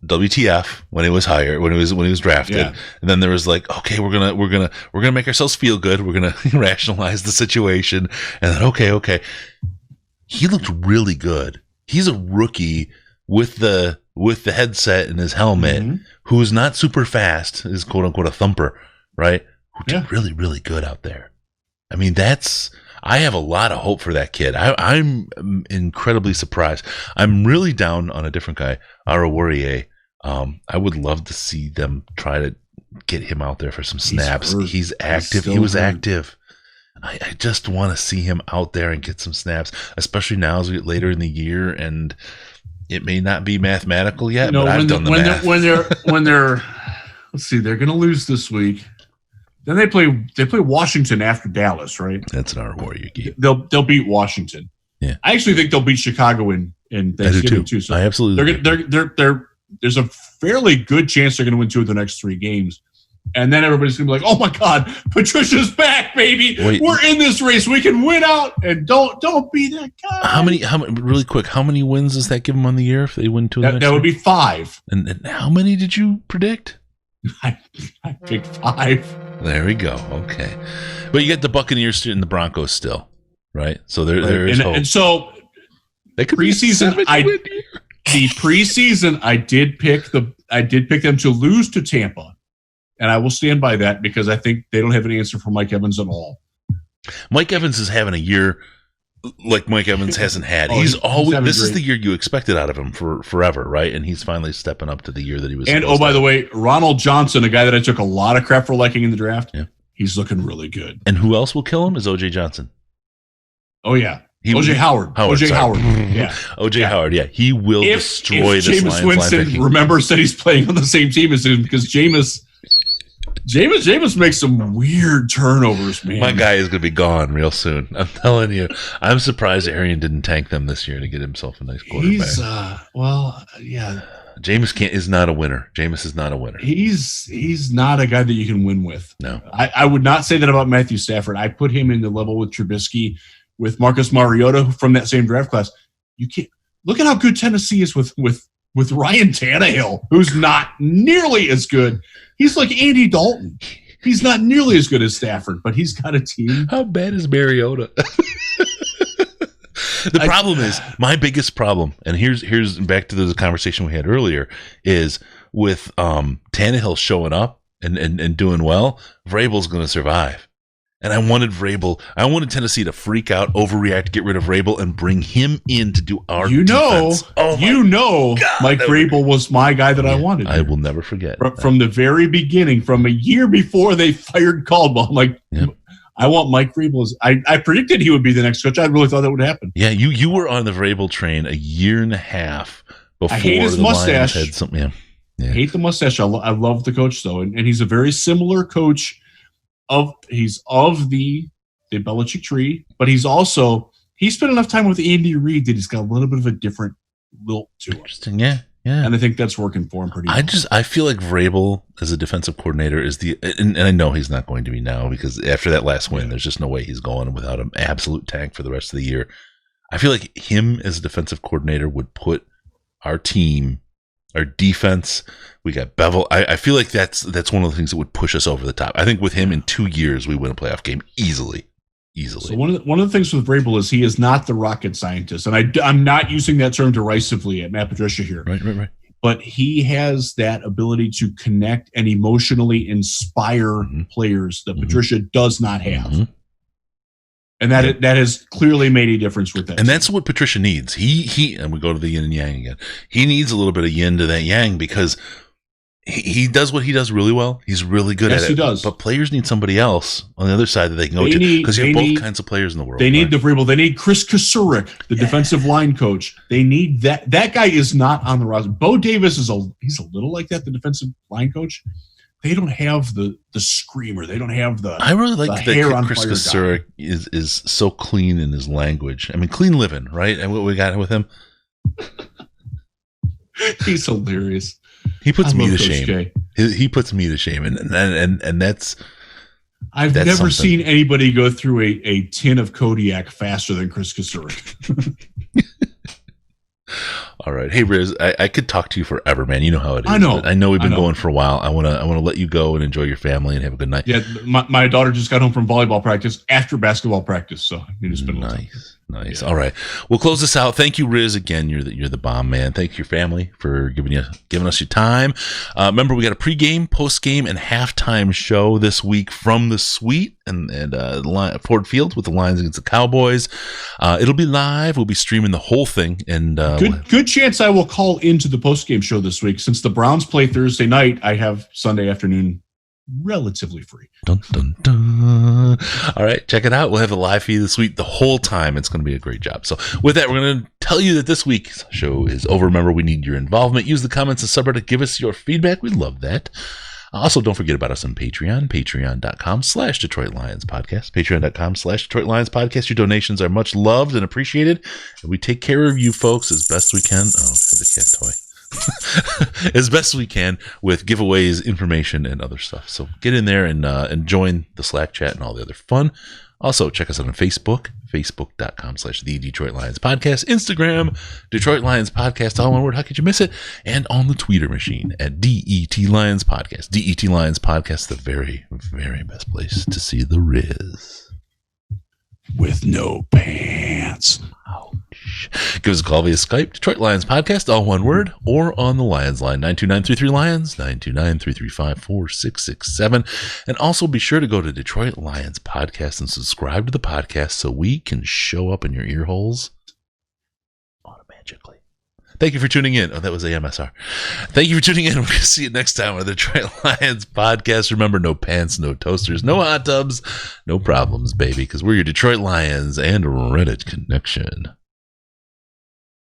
WTF when he was hired, when he was drafted, and then there was like, okay, we're gonna make ourselves feel good, we're gonna rationalize the situation, and then okay, he looked really good. He's a rookie with the headset and his helmet, who's not super fast, is quote unquote a thumper, right? Who did really, really good out there. I mean, I have a lot of hope for that kid. I'm incredibly surprised. I'm really down on a different guy, Arawariye. I would love to see them try to get him out there for some snaps. He's active. He was active. I just want to see him out there and get some snaps, especially now as we get later in the year, and it may not be mathematical yet, but I've done the math. When they're let's see, they're going to lose this week. Then they play Washington after Dallas, right? That's an Warrior game. They'll beat Washington. Yeah, I actually think they'll beat Chicago in Thanksgiving too. So I absolutely. There's a fairly good chance they're going to win 2 of the next 3 games. And then everybody's going to be like, oh, my God, Patricia's back, baby. We're in this race. We can win out. And don't be that guy. How many, really quick, how many wins does that give them on the year if they win 2 of the next 3? That would be 5. And how many did you predict? I picked 5. There we go. Okay. But you get the Buccaneers and the Broncos still, right? So there is hope. And so they could preseason, the preseason, I did pick them to lose to Tampa. And I will stand by that because I think they don't have an answer for Mike Evans at all. Mike Evans is having a year like Mike Evans hasn't had. This is the year you expected out of him for forever, right? And he's finally stepping up to the year that he was. And by the way, Ronald Johnson, a guy that I took a lot of crap for liking in the draft, he's looking really good. And who else will kill him is O.J. Johnson. Oh yeah. O.J. Howard. O.J. Howard. Yeah. O.J. Howard. Yeah. He will destroy this Jameis Winston, remember, said he's playing on the same team as him because Jameis makes some weird turnovers, man. My guy is going to be gone real soon. I'm telling you. I'm surprised Arian didn't tank them this year to get himself a nice quarterback. Jameis is not a winner. Jameis is not a winner. He's not a guy that you can win with. No. I would not say that about Matthew Stafford. I put him in the level with Trubisky, with Marcus Mariota from that same draft class. You can't look at how good Tennessee is with Ryan Tannehill, who's not nearly as good. He's like Andy Dalton. He's not nearly as good as Stafford, but he's got a team. How bad is Mariota? The problem is, my biggest problem, and here's back to the conversation we had earlier, is with Tannehill showing up and doing well, Vrabel's going to survive. And I wanted Tennessee to freak out, overreact, get rid of Vrabel, and bring him in to do our defense. God, Mike Vrabel was my guy that I wanted. I will never forget. From the very beginning, from a year before they fired Caldwell, I'm like, I want Mike Vrabel. I predicted he would be the next coach. I really thought that would happen. Yeah, you were on the Vrabel train a year and a half before. I hate his mustache. Had something. Yeah. I hate the mustache. I love the coach though, and he's a very similar coach. He's of the Belichick tree, but he's spent enough time with Andy Reid that he's got a little bit of a different lilt to him. Interesting, yeah. And I think that's working for him pretty well. I feel like Vrabel as a defensive coordinator is and I know he's not going to be now because after that last win, there's just no way he's going without an absolute tank for the rest of the year. I feel like him as a defensive coordinator would put our team Our defense, we got Bevel. I feel like that's one of the things that would push us over the top. I think with him in 2 years, we win a playoff game easily. So one of the things with Vrabel is he is not the rocket scientist, and I'm not using that term derisively at Matt Patricia here. Right. But he has that ability to connect and emotionally inspire players that Patricia does not have. And that has clearly made a difference with that. And that's what Patricia needs. He and we go to the yin and yang again. He needs a little bit of yin to that yang because he does what he does really well. He's really good at it. Yes, he does. But players need somebody else on the other side that they can go to because you have both kinds of players in the world. They need the Vrabel. They need Chris Kasurik, the defensive line coach. They need that. That guy is not on the roster. Bo Davis he's a little like that, the defensive line coach. They don't have the screamer. They don't have the. I really like that Chris fire Kasurik is so clean in his language. I mean, clean living, right? And what we got with him. He's hilarious. He puts me to shame. He puts me to shame, and that's. I've never seen anybody go through a tin of Kodiak faster than Chris Kasurik. All right, hey Riz, I could talk to you forever, man. You know how it is. I know we've been going for a while. I want to let you go and enjoy your family and have a good night. Yeah, my daughter just got home from volleyball practice after basketball practice, so you just been nice. Yeah. All right, we'll close this out. Thank you, Riz. Again, you're the bomb, man. Thank you, your family, for giving us your time. Remember, we got a pregame, postgame, and halftime show this week from the suite and Ford Field with the Lions against the Cowboys. It'll be live. We'll be streaming the whole thing, and good chance I will call into the postgame show this week since the Browns play Thursday night. I have Sunday afternoon relatively free. Dun, dun, dun. All right, check it out. We'll have the live feed this week the whole time. It's going to be a great job. So with that, we're going to tell you that this week's show is over. Remember, we need your involvement. Use the comments and subreddit. Give us your feedback. We'd love that. Also, don't forget about us on Patreon, patreon.com/Detroit Lions Podcast, patreon.com/Detroit Lions Podcast. Your donations are much loved and appreciated. And we take care of you folks as best we can. Oh, God, the cat toy. As best we can with giveaways, information, and other stuff. So get in there and join the Slack chat and all the other fun. Also, check us out on Facebook, facebook.com/The Detroit Lions Podcast, Instagram, Detroit Lions Podcast, all one word. How could you miss it? And on the Twitter machine at DET Lions Podcast. DET Lions Podcast, the very, very best place to see the Riz. With no pants. Ouch. Give us a call via Skype, Detroit Lions Podcast, all one word, or on the Lions line, 929-33-LIONS, 929-335-4667. And also be sure to go to Detroit Lions Podcast and subscribe to the podcast so we can show up in your ear holes automatically. Thank you for tuning in. Oh, that was AMSR. Thank you for tuning in. We're going to see you next time on the Detroit Lions Podcast. Remember, no pants, no toasters, no hot tubs, no problems, baby, because we're your Detroit Lions and Reddit connection.